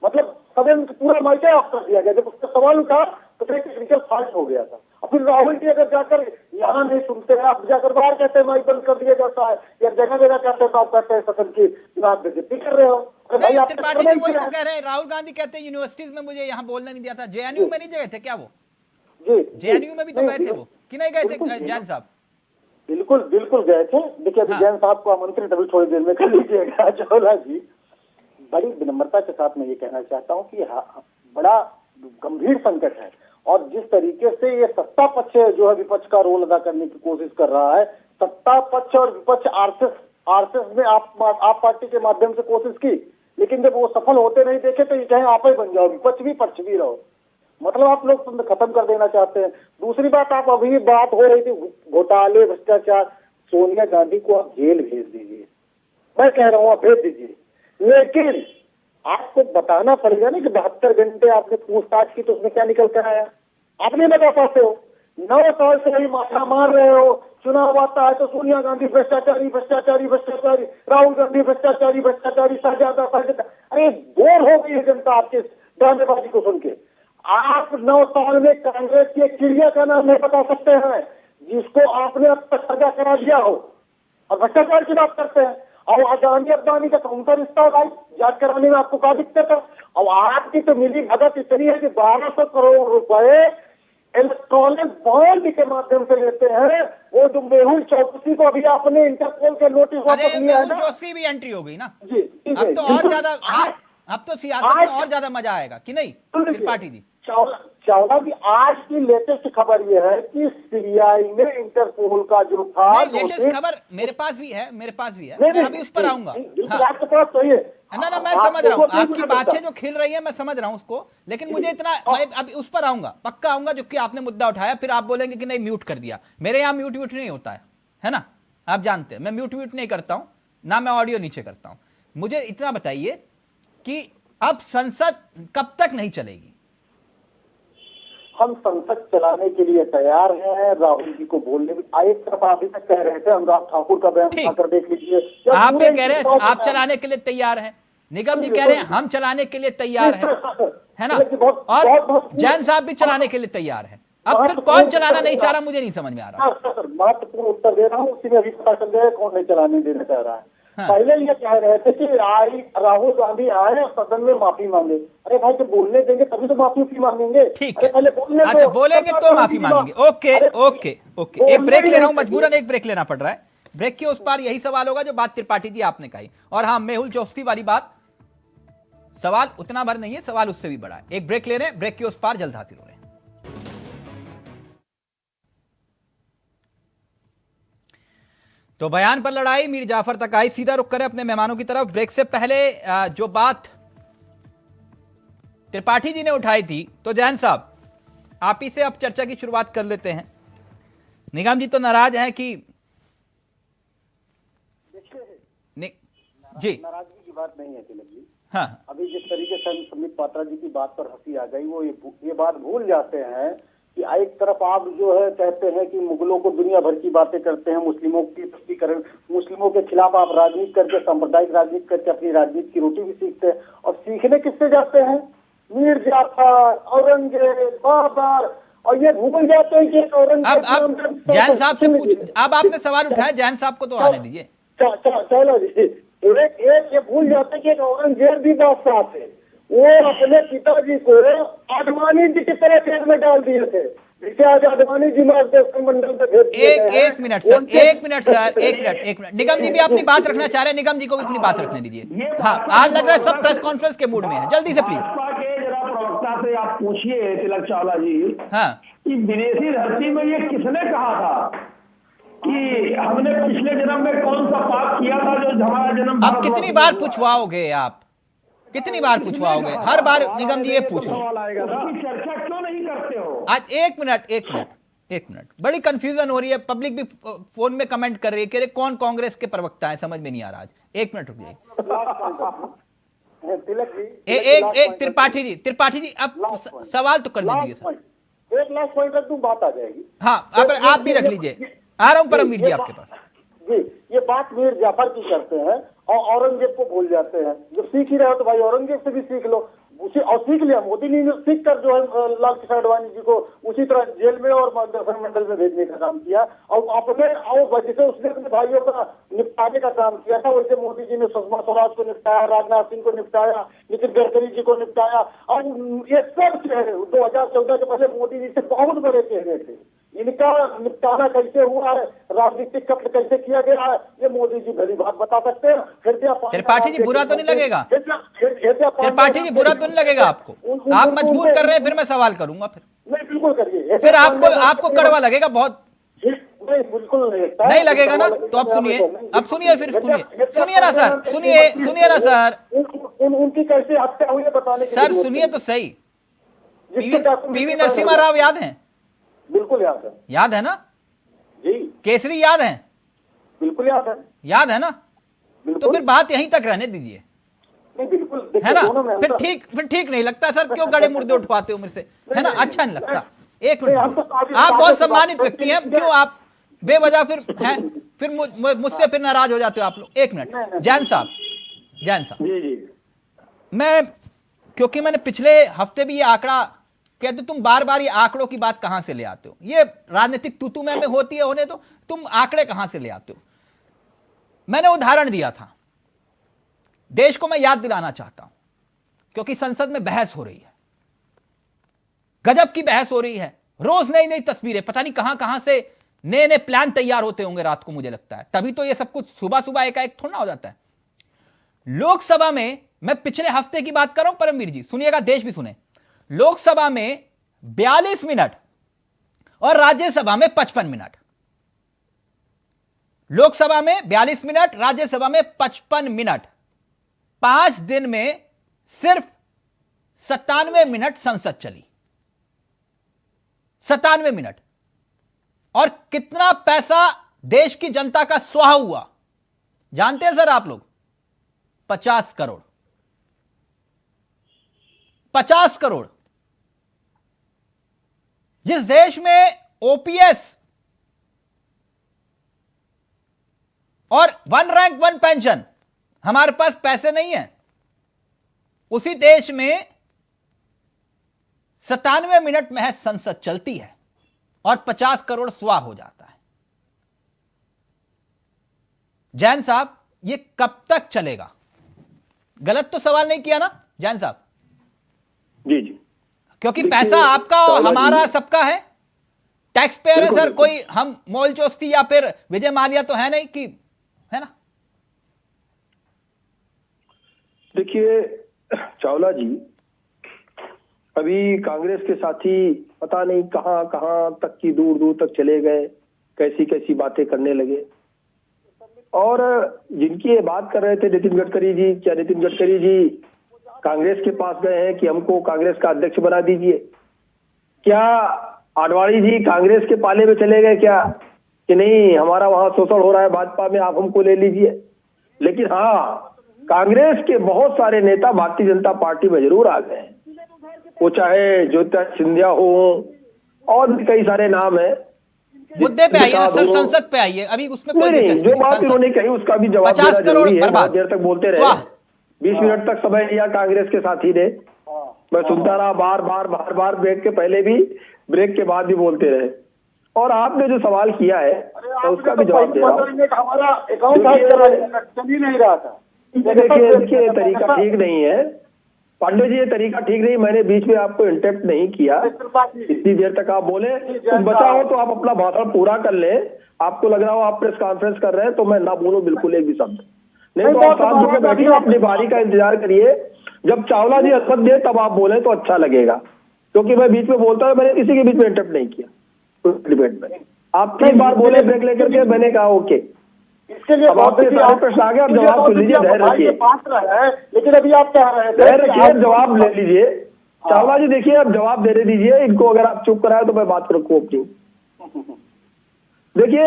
मतलब सदन पूरा माइक ऑफ कर दिया गया। जब उसका सवाल उठा तो टेक्निकल फॉल्ट हो गया था। और फिर राहुल जी अगर जाकर यहाँ नहीं सुनते हैं, आप जाकर बाहर कहते हैं माइक बंद कर दिया जाता है, या जगह जगह कहते हैं तो आप कहते हैं सदन की आप बेइज्जती कर रहे हो। नहीं, त्रिपाठी जी वही तो कह रहे हैं, राहुल गांधी कहते हैं यूनिवर्सिटीज में मुझे यहाँ बोलने नहीं दिया था। जेएनयू में नहीं गए थे क्या वो? जी, जेएनयू में भी तो गए थे वो, कि नहीं गए थे जैन साहब? बिल्कुल गए थे। देखिए, अभी जैन साहब को आमंत्रित अभी थोड़ी देर में कर लीजिएगा। चावला जी, बड़ी विनम्रता के साथ मैं ये कहना चाहता हूँ कि बड़ा गंभीर संकट है, और जिस तरीके से ये सत्ता पक्ष जो है विपक्ष का रोल अदा करने की कोशिश कर रहा है, सत्ता पक्ष और विपक्ष आरएसएस ने आप पार्टी के माध्यम से कोशिश की, लेकिन जब वो सफल होते नहीं देखे तो ये कहें आप ही बन जाओ, विपक्ष भी पक्ष भी रहो। मतलब आप लोग खत्म कर देना चाहते हैं। दूसरी बात, आप अभी बात हो रही थी घोटाले भ्रष्टाचार, सोनिया गांधी को आप जेल भेज दीजिए, मैं कह रहा हूँ आप भेज दीजिए, लेकिन आपको बताना पड़ेगा ना कि 72 घंटे आपने पूछताछ की तो उसमें क्या निकल कर आया, आप नहीं बता पाते हो। 9 साल से वही माथा मार रहे हो, चुनाव आता है तो सोनिया गांधी भ्रष्टाचारी भ्रष्टाचारी भ्रष्टाचारी, राहुल गांधी भ्रष्टाचारी भ्रष्टाचारी, शाहजादा शाहजादा। अरे बोर हो गई है जनता आपके ड्रामेबाजी को सुन के। आप 9 साल में कांग्रेस के चिड़िया का नाम नहीं बता सकते हैं जिसको आपने अब तक सजा करा दिया हो, और भ्रष्टाचार की बात करते हैं। और अदानी अब्बानी का कौन सा रिश्ता है भाई, जांच कराने में आपको क्या दिक्कत है? और आपकी तो मिली भगत इतनी है कि 1200 करोड़ रुपए इलेक्ट्रॉनिक बॉन्ड के माध्यम से लेते हैं। वो जो मेहुल चौकसी को अभी आपने इंटरपोल के नोटिस वापस लिया है ना, चौकसी भी एंट्री हो गई ना जी, अब तो और ज्यादा, अब तो सियासत में और ज्यादा मजा आएगा कि नहीं त्रिपाठी जी? चावला की आज की लेटेस्ट खबर यह है कि सीबीआई ने इंटरपोल का जो था, लेटेस्ट खबर मेरे पास भी है, मैं अभी उस पर आऊंगा। आपके पास सही है ना मैं समझ रहा हूँ आपकी बातें जो खिल रही है, मैं समझ रहा हूँ उसको, लेकिन मुझे इतना, मैं अभी उस पर आऊंगा, पक्का आऊंगा, जो कि आपने मुद्दा उठाया, फिर आप बोलेंगे कि नहीं म्यूट कर दिया। मेरे यहाँ म्यूट नहीं होता है ना, आप जानते हैं मैं म्यूट नहीं करता हूँ, ना मैं ऑडियो नीचे करता हूँ। मुझे इतना बताइए कि अब संसद कब तक नहीं चलेगी? हम संसद चलाने के लिए तैयार हैं। राहुल जी को बोलने में एक तरफ आप अभी तक कह रहे थे, अनुराग ठाकुर का बयान उठाकर देख लीजिए। आप ये कह रहे हैं आप चलाने के लिए तैयार हैं, निगम जी कह रहे हैं हम चलाने के लिए तैयार हैं, है ना, और जैन साहब भी चलाने के लिए तैयार हैं। अब फिर कौन चलाना नहीं चाह रहा, मुझे नहीं समझ में आ रहा। महत्वपूर्ण उत्तर दे रहा हूँ, उसी में अभी पता चल गया कौन नहीं चलाने देना चाह रहा है। पहले ये कह रहे थे कि राहुल गांधी आए और सदन में माफी मांगे। अरे भाई जब बोलने देंगे तभी तो माफी मांगेंगे। ठीक है, अच्छा बोलेंगे तो माफी मांगेंगे। ओके ओके ओके, एक ब्रेक ले रहा हूं, मजबूरन एक ब्रेक लेना पड़ रहा है। ब्रेक के उस पार यही सवाल होगा जो बात त्रिपाठी जी आपने कही, और हाँ मेहुल चौकसी वाली बात, सवाल उतना भर नहीं है, सवाल उससे भी बड़ा है। एक ब्रेक ले रहे हैं, ब्रेक के उस पार जल्द हासिल हो रहे हैं। तो बयान पर लड़ाई मीर जाफर तक आई। सीधा रुक करें अपने मेहमानों की तरफ। ब्रेक से पहले जो बात त्रिपाठी जी ने उठाई थी, तो जैन साहब आप ही से अब चर्चा की शुरुआत कर लेते हैं। निगम जी तो नाराज हैं कि जी, नाराजगी की बात नहीं है तिलक जी। हाँ, अभी जिस तरीके से संबित पात्रा जी की बात पर हंसी आ गई, वो ये बात भूल जाते हैं कि एक तरफ आप जो है कहते हैं कि मुगलों को दुनिया भर की बातें करते हैं, मुस्लिमों की तुष्टीकरण, मुस्लिमों के खिलाफ आप राजनीति करके, सांप्रदायिक राजनीति करके अपनी राजनीति की रोटी भी सीखते हैं। और सीखने किससे जाते हैं? मीर जाफर, औरंगजेब, बाबर, और ये भूल जाते हैं कि औरंगजेब। अब जैन साहब से पूछ, अब आपने सवाल उठाया, जैन साहब को तो आने दीजिए। चलो जी, एक ये भूल जाते हैं कि औरंगजेब भी बादशाह थे। वो अपने पिताजी को आडवाणी जी की तरह जेल में डाल दिए थे। आज आडवाणी जी मंडल से एक मिनट सर, एक मिनट निगम जी भी अपनी बात रखना चाह रहे हैं, निगम जी को भी अपनी बात रखने दीजिए। हाँ, आज लग रहा है सब प्रेस कॉन्फ्रेंस के मूड में है, जल्दी से प्लीज। जरा प्रवक्ता से आप पूछिए तिलक चावला जी, हाँ, कि विदेशी धरती में ये किसने कहा था कि हमने पिछले जन्म में कौन सा पाप किया था जो हमारा जन्म। अब कितनी बार पूछवाओगे आप, कितनी बार पूछवाओगे? हर बार निगम जी ये पूछ लो, चर्चा क्यों नहीं करते हो? आज एक मिनट, बड़ी कंफ्यूजन हो रही है, पब्लिक भी फोन में कमेंट कर रही है कि कौन कांग्रेस के प्रवक्ता है, समझ में नहीं आ रहा। आज एक मिनट रुक जाइए। एक त्रिपाठी जी अब सवाल तो कर दीजिए सर। एक लास्ट पॉइंट रख दूं, बात आ जाएगी। हाँ, अब आप भी रख लीजिए, आ रहा हूं परमवीर जी आपके पास। जी, ये बात मीर जाफर की करते हैं और औरंगजेब को भूल जाते हैं। जब सीख ही रहे हो तो भाई औरंगजेब से भी सीख लो, उसी और सीख लिया। मोदी ने सीख कर जो है लाल कृष्ण आडवाणी जी को उसी तरह जेल में और मार्गदर्शन मंडल में भेजने का काम किया, और अपने जैसे उसने अपने भाइयों का निपटाने का काम किया था, वैसे मोदी जी ने सुषमा स्वराज को निपटाया, राजनाथ सिंह को निपटाया, नितिन गडकरी जी को निपटाया। और ये सब चेहरे 2014 के पहले मोदी जी से बहुत बड़े चेहरे थे, इनका निपटारा कैसे हुआ है, राजनीतिक कब्ज कैसे किया गया है, ये मोदी जी भली बात बता सकते हैं। त्रिपाठी जी बुरा तो नहीं लगेगा? त्रिपाठी जी बुरा तो नहीं लगेगा आपको? आप मजबूर कर रहे हैं, फिर मैं सवाल करूंगा। फिर नहीं, बिल्कुल करिए। फिर आपको कड़वा लगेगा बहुत? बिल्कुल नहीं लगेगा ना? तो अब सुनिए, फिर सुनिए ना सर, सुनिए ना सर। उनकी कैसे हत्या हुई है बताने की सर जरूरत सुनिए नहीं। तो सही, जिसके डॉक्यूमेंट पीवी नरसिम्हा राव याद हैं? बिल्कुल याद है याद है ना? जी, केसरी याद है? बिल्कुल याद है। याद है ना? तो बिल्कुल फिर बात यहीं तक रहने दीजिए, नहीं, बिल्कुल है देखिए, ना? दोनों में फिर अंतर- ठीक नहीं लगता सर, क्यों गड़े मुर्दे उठवाते हो मेरे से, है ना? अच्छा नहीं लगता। एक मिनट, हम तो काफी आप बातों बहुत से सम्मानित बात व्यक्ति हैं, करते हैं। क्यों आप बेवजह फिर हैं, फिर मुझसे फिर नाराज हो जाते हो आप लोग। एक मिनट, जैन साहब, जी जी मैं, क्योंकि मैंने पिछले हफ्ते भी ये आंकड़ा, कहते तुम बार बार ये आंकड़ों की बात कहां से ले आते हो, ये राजनीतिक तूतू में होती है होने, तो तुम आंकड़े कहां से ले आते हो? मैंने उदाहरण दिया था, देश को मैं याद दिलाना चाहता हूं, क्योंकि संसद में बहस हो रही है, गजब की बहस हो रही है, रोज नई नई तस्वीरें, पता नहीं कहां कहां से नए नए प्लान तैयार होते होंगे रात को, मुझे लगता है तभी तो ये सब कुछ सुबह सुबह एकाएक थोड़ा ना हो जाता है। लोकसभा में, मैं पिछले हफ्ते की बात कर रहा हूं परमवीर जी, सुनिएगा, देश भी सुने, लोकसभा में 42 मिनट और राज्यसभा में 55 मिनट। लोकसभा में 42 मिनट, राज्यसभा में 55 मिनट। 5 दिन में सिर्फ 97 मिनट संसद चली, 97 मिनट। और कितना पैसा देश की जनता का स्वाहा हुआ जानते हैं सर आप लोग? 50 करोड़। 50 करोड़। जिस देश में ओपीएस और 1 रैंक 1 पेंशन, हमारे पास पैसे नहीं है, उसी देश में 97 मिनट में संसद चलती है और 50 करोड़ स्वाह हो जाता है। जैन साहब, ये कब तक चलेगा? गलत तो सवाल नहीं किया ना जैन साहब? जी जी क्योंकि देखिए, पैसा आपका और हमारा सबका है, टैक्स पेयर है बिल्कुल, सर, बिल्कुल। कोई हम मोल चोस्ती या फिर विजय माल्या तो है नहीं कि, है ना? देखिए चावला जी, अभी कांग्रेस के साथी पता नहीं कहां कहां तक की दूर दूर तक चले गए, कैसी कैसी बातें करने लगे। और जिनकी ये बात कर रहे थे नितिन गडकरी जी, क्या नितिन गडकरी जी कांग्रेस के पास गए हैं कि हमको कांग्रेस का अध्यक्ष बना दीजिए? क्या आडवाणी जी कांग्रेस के पाले में चले गए क्या कि नहीं हमारा वहां शोषण हो रहा है भाजपा में, आप हमको ले लीजिए? लेकिन हाँ, कांग्रेस के बहुत सारे नेता भारतीय जनता पार्टी में जरूर आ गए हैं, वो चाहे ज्योतिरादित्य सिंधिया हो और भी कई सारे नाम है। मुद्दे पे आइए ना सर, संसद पे आइए, अभी उसमें कोई नहीं, दिलचस्पी जो नहीं। बात संसद। उन्होंने कही उसका भी जवाब 50 देना करोड़ जरूरी है। बर्बाद। बहुत देर तक बोलते रहे, स्वाह। 20 मिनट तक समय लिया कांग्रेस के साथी ने, मैं सुनता रहा, बार बार ब्रेक के पहले भी, ब्रेक के बाद भी बोलते रहे। और आपने जो सवाल किया है तो उसका भी जवाब दे रहा हूँ। हमारा अकाउंट चल ही नहीं रहा था। देखिए ये तरीका ठीक नहीं है पांडे जी, ये तरीका ठीक नहीं। मैंने बीच में आपको इंटरप्ट नहीं किया, इतनी देर तक आप बोले, बचा हो तो आप अपना भाषण पूरा कर ले। आपको लग रहा हो आप प्रेस कॉन्फ्रेंस कर रहे हैं तो मैं ना बोलूं बिल्कुल एक भी शब्द, नहीं तो आप साथ होकर बैठिए, अपनी बारी का इंतजार करिए। जब चावला जी असद दे तब आप बोले तो अच्छा लगेगा, क्योंकि मैं बीच में बोलता हूँ, मैंने किसी के बीच में इंटरप्ट नहीं किया डिबेट में। आप 3 बार बोले ब्रेक लेकर के, मैंने कहा ओके। इसके लिए अब आपके सारे प्रश्न आ गए, आप जवाब सुन लीजिए, धैर्य रखिए, पात्र है, लेकिन अभी आप कह रहे हैं धैर्य रखिए, जवाब ले लीजिए। चावला जी देखिए, अब जवाब देने दीजिए इनको, अगर आप चुप कराए तो मैं बात रखूं अपनी। देखिए,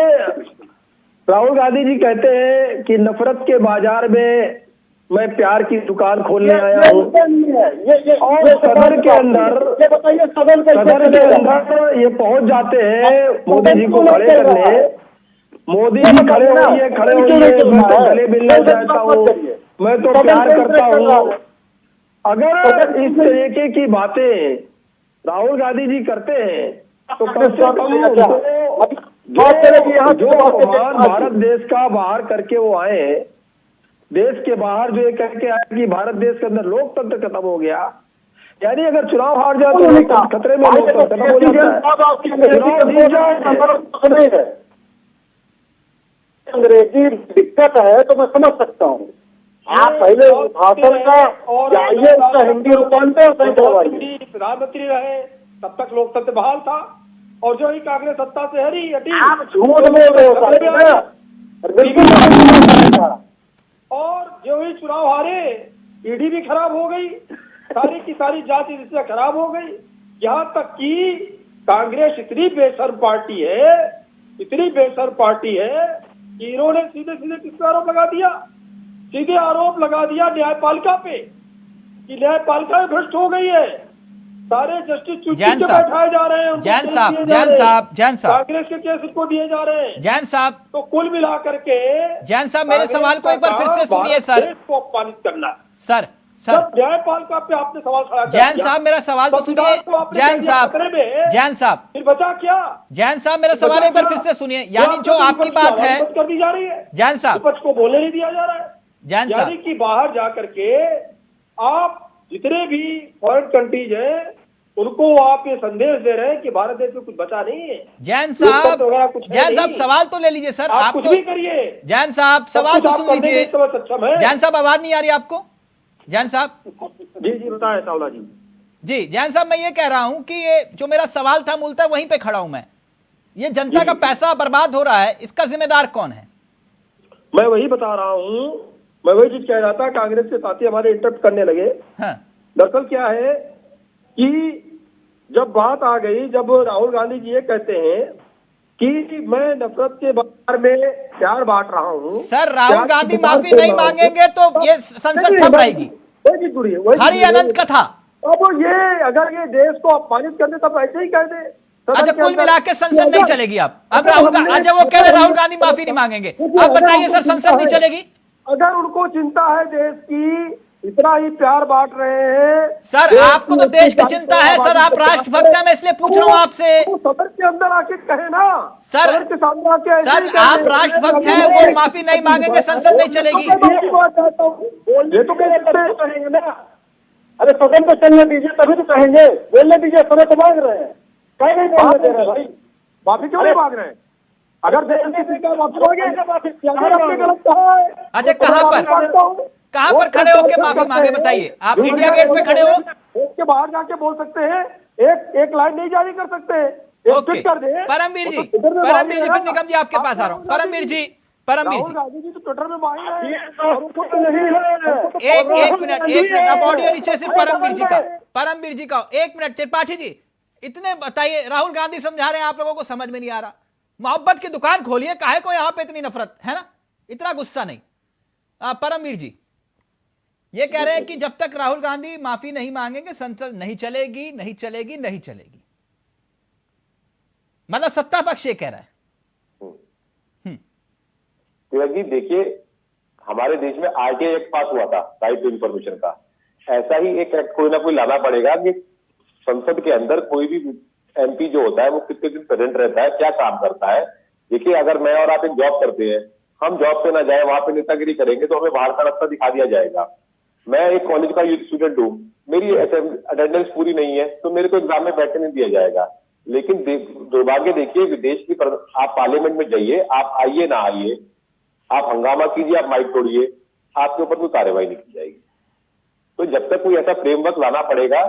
राहुल गांधी जी कहते हैं कि नफरत के बाजार में मैं प्यार की दुकान खोलने आया हूँ, और सदन के अंदर ये पहुंच जाते हैं मोदी जी को खड़े करने। मोदी जी खड़े होइए, मैं तो गले मिलना चाहता हूँ, मैं तो प्यार करता हूँ। अगर इस तरीके की बातें राहुल गांधी जी करते हैं तो कम से कम जो अपमान भारत देश का बाहर करके वो आए हैं, देश के बाहर जो ये करके आए कि भारत देश के अंदर लोकतंत्र खत्म हो गया, यानी अगर चुनाव हार जाए तो लोकतंत्र खतरे में, लोकतंत्र खत्म हो जाता है। चुनाव जीत जाए, अंग्रेजी दिक्कत है तो मैं समझ सकता हूँ। आप पहले भाषण का जाइए, उसका हिंदी रूपांतर प्रधानमंत्री रहे तब तक लोकतंत्र बहाल था, और जो ही कांग्रेस सत्ता से हरी आप झूठ बोल रहे हो, और जो ही चुनाव हारे ईडी भी खराब हो गई, सारी की सारी जांच इससे खराब हो गई। यहाँ तक कि कांग्रेस इतनी बेशर्म पार्टी है, इतनी बेशर्म पार्टी है कि इन्होंने सीधे सीधे किस पे आरोप लगा दिया, सीधे आरोप लगा दिया न्यायपालिका पे कि न्यायपालिका भ्रष्ट हो गई है। सारे जस्टिस चुटकी से बैठाए जा रहे हैं, जैन साहब कांग्रेस के केस इनको दिए जा रहे हैं। जैन साहब, तो कुल मिलाकर के जैन साहब मेरे सवाल को एक बार फिर से सुनिए सर। को अपमानित करना सर न्यायपालिका पे आपने सवाल खड़ा किया। जैन साहब मेरा सवाल तो सुनिए। जैन साहब फिर बचा क्या? जैन साहब मेरा सवाल एक बार फिर से सुनिए। यानी जो आपकी बात है कर दी जा रही है, जैन साहब विपक्ष को बोलने नहीं दिया जा रहा है। जैन साहब, यानी कि बाहर जाकर के आप जितने भी फॉरेन कंट्रीज हैं उनको आप ये संदेश दे रहे हैं कि भारत देश में कुछ बचा नहीं है। जैन साहब सवाल तो ले लीजिए सर। आप कुछ तो भी करिए। जैन साहब सवाल तो सुन लीजिए। सक्षम है। जैन साहब आवाज नहीं आ रही आपको? जैन साहब जी बताए सावला जी। जी जैन साहब, मैं ये कह रहा हूं कि ये जो मेरा सवाल था मूलतः वहीं पे खड़ा हूं मैं। ये जनता का पैसा बर्बाद हो रहा है, इसका जिम्मेदार कौन है? मैं वही बता रहा हूं, मैं वही चीज कह रहा था। कांग्रेस के साथी हमारे इंटरप्ट करने लगे। हाँ। दरअसल क्या है कि जब बात आ गई, जब राहुल गांधी जी ये कहते हैं कि मैं नफरत के बाजार में प्यार बांट रहा हूँ। सर राहुल गांधी माफी नहीं मांगेंगे तो ये संसद ठप रहेगी। हरि अनंत कथा। अब ये अगर ये देश को अपमानित कर दे तब ऐसे ही कह दे। अच्छा, कुल मिला के संसद नहीं चलेगी अब राहुल गांधी। अच्छा, वो कह रहे राहुल गांधी माफी नहीं मांगेंगे, अब बताइए सर संसद नहीं चलेगी? अगर उनको चिंता है देश की, इतना ही प्यार बांट रहे हैं सर, आपको तो देश की चिंता है सर, आप राष्ट्रभक्त हैं, मैं इसलिए पूछ रहा हूँ आपसे। सदन के अंदर आके कहे ना सर, के सामने आके सर आप राष्ट्रभक्त हैं, वो माफी नहीं मांगेंगे संसद नहीं चलेगी। ये तो कहेंगे ना। अरे सदन को चलने दीजिए तभी तो कहेंगे, बोलने दीजिए। समय तो मांग रहे हैं, कहीं नहीं बोलने दे रहे भाई। माफी क्यों नहीं मांग रहे हैं? अगर देश का माफी गलत कहा है। अच्छा, कहाँ पर खड़े होके माफी मांगे बताइए? आप इंडिया गेट पे खड़े हो? उसके बाहर जाके बोल सकते हैं, एक लाइन नहीं जारी कर सकते। ओके, परमवीर जी फिर निगम जी आपके पास आ रहा हूँ। परमवीर जी तो ट्विटर में एक मिनट अब ऑडियो नीचे से परमवीर जी का 1 मिनट। त्रिपाठी जी इतने बताइए, राहुल गांधी समझा रहे हैं, आप लोगों को समझ में नहीं आ रहा। मोहब्बत की दुकान खोलिए, काहे को यहाँ पे इतनी नफरत है ना, इतना गुस्सा नहीं। परमवीर जी ये कह रहे हैं कि जब तक राहुल गांधी माफी नहीं मांगेंगे संसद नहीं चलेगी, नहीं चलेगी, नहीं चलेगी। मतलब सत्ता पक्ष ये कह रहा है। जी देखिए, हमारे देश में आरटीआई एक्ट पास हुआ था, राइट टू इंफॉर्मेशन का। ऐसा ही एक एक्ट कोई ना कोई लाना पड़ेगा कि संसद के अंदर कोई भी एमपी जो होता है वो कितने दिन प्रेजेंट रहता है, क्या काम करता है। देखिए, अगर मैं और आप एक जॉब करते हैं, हम जॉब पे ना जाए, वहां पे नेतागिरी करेंगे तो हमें बाहर का रास्ता दिखा दिया जाएगा। मैं एक कॉलेज का यूथ स्टूडेंट हूँ, मेरी अटेंडेंस पूरी नहीं है तो मेरे को एग्जाम में बैठने नहीं दिया जाएगा। लेकिन दुर्भाग्य देखिए, विदेश की आप पार्लियामेंट में जाइए, आप आइए ना आइए, आप हंगामा कीजिए, आप माइक तोड़िए, आपके ऊपर कोई कार्रवाई नहीं की जाएगी। तो जब तक कोई ऐसा फ्रेमवर्क लाना पड़ेगा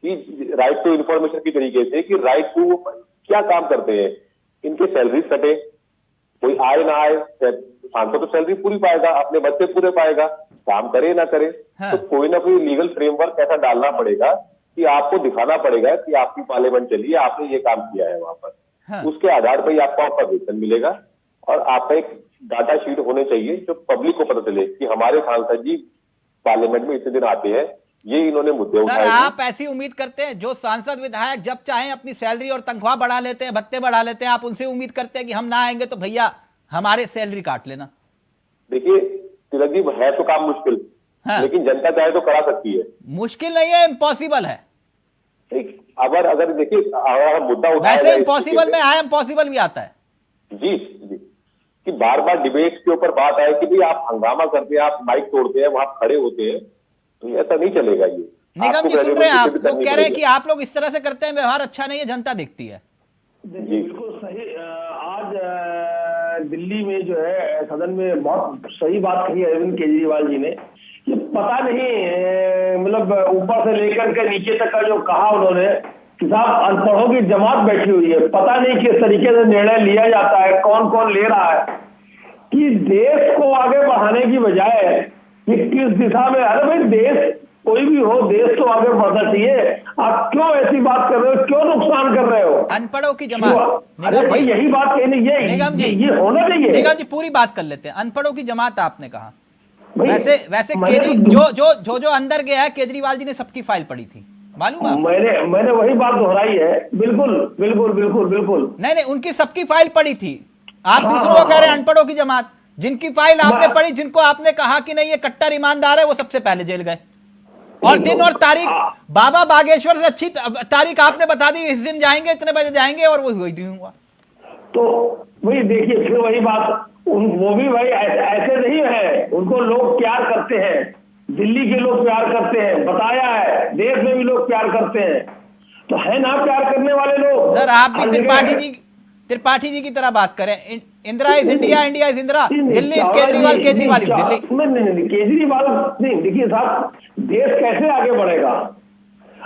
कि राइट टू इंफॉर्मेशन की तरीके से, कि राइट टू क्या काम करते हैं, इनके सैलरी कटे, कोई आए ना आए, सांसद तो सैलरी पूरी पाएगा, अपने बच्चे पूरे पाएगा, काम करे ना करे। हाँ। तो कोई ना कोई लीगल फ्रेमवर्क ऐसा डालना पड़ेगा कि आपको दिखाना पड़ेगा कि आपकी पार्लियामेंट चली है, आपने ये काम किया है वहां पर। हाँ। उसके आधार पर ही आपको आपका वेतन मिलेगा और आपका एक डाटा शीट होने चाहिए जो पब्लिक को पता चले कि हमारे सांसद जी पार्लियामेंट में इतने दिन आते हैं, ये इन्होंने मुद्दे उठाए। सर आप ऐसी उम्मीद करते हैं जो सांसद विधायक जब चाहें अपनी सैलरी और तनख्वाह बढ़ा लेते हैं, भत्ते बढ़ा लेते हैं, आप उनसे उम्मीद करते हैं कि हम ना आएंगे तो भैया हमारे सैलरी काट लेना? देखिए तिलक जी, है तो काम मुश्किल। हाँ। लेकिन जनता चाहे तो करा सकती है। मुश्किल नहीं है, इम्पॉसिबल है। अगर देखिए, अगर मुद्दा उठाया वैसे इम्पॉसिबल में आई एम पॉसिबल भी आता है। जी जी, कि बार बार डिबेट के ऊपर बात आए कि भाई आप हंगामा करते हैं, आप माइक तोड़ते हैं, वहां खड़े होते हैं, तो ऐसा नहीं चलेगा। ये निगम जी सुन रहे हैं, आप लोग कह रहे हैं कि आप लोग इस तरह से करते हैं, व्यवहार अच्छा नहीं है, जनता देखती है। बिल्कुल सही। आज दिल्ली में जो है सदन में बहुत सही बात कही अरविंद केजरीवाल जी ने। ये पता नहीं, मतलब ऊपर से लेकर के नीचे तक का जो कहा उन्होंने कि साहब अनपढ़ों की जमात बैठी हुई है, पता नहीं किस तरीके से निर्णय लिया जाता है, कौन कौन ले रहा है, कि देश को आगे बढ़ाने की बजाय ये किस दिशा में? अरे भाई देश कोई भी हो, देश तो आगे बढ़ना चाहिए। आप क्यों ऐसी बात कर रहे हो, क्यों नुकसान कर रहे हो? अनपढ़ों की जमात। अरे भाई यही बात कहनी, निगम जी, ये होना चाहिए। निगम जी पूरी बात कर लेते हैं। अनपढ़ों की जमात आपने कहा, वैसे जो अंदर गया है, केजरीवाल जी ने सबकी फाइल पढ़ी थी, मालूम है? मैंने वही बात दोहराई है। बिल्कुल बिल्कुल बिल्कुल बिल्कुल। नहीं, उनकी सबकी फाइल पढ़ी थी। आप दूसरों को कह रहे हैं अनपढ़ों की जमात। जिनकी फाइल आपने पढ़ी, जिनको आपने कहा कि नहीं ये कट्टर ईमानदार है, वो सबसे पहले जेल गए। और दिन और तारीख बाबा बागेश्वर से अच्छी तारीख आपने बता दी, इस दिन जाएंगे, इतने बजे जाएंगे, और वो वही हुआ। तो वही देखिए, फिर वही बात, वो भी भाई ऐसे नहीं है। उनको लोग प्यार करते हैं, दिल्ली के लोग प्यार करते हैं, बताया है, देश में भी लोग प्यार करते हैं। तो है ना प्यार करने वाले लोग। सर आप भी त्रिपाठी जी की तरह बात करें। Indira is India, India is Indira, Delhi is Kejriwal, Kejriwal is Delhi. नहीं, केजरीवाल नहीं। देखिए साहब, देश कैसे आगे बढ़ेगा?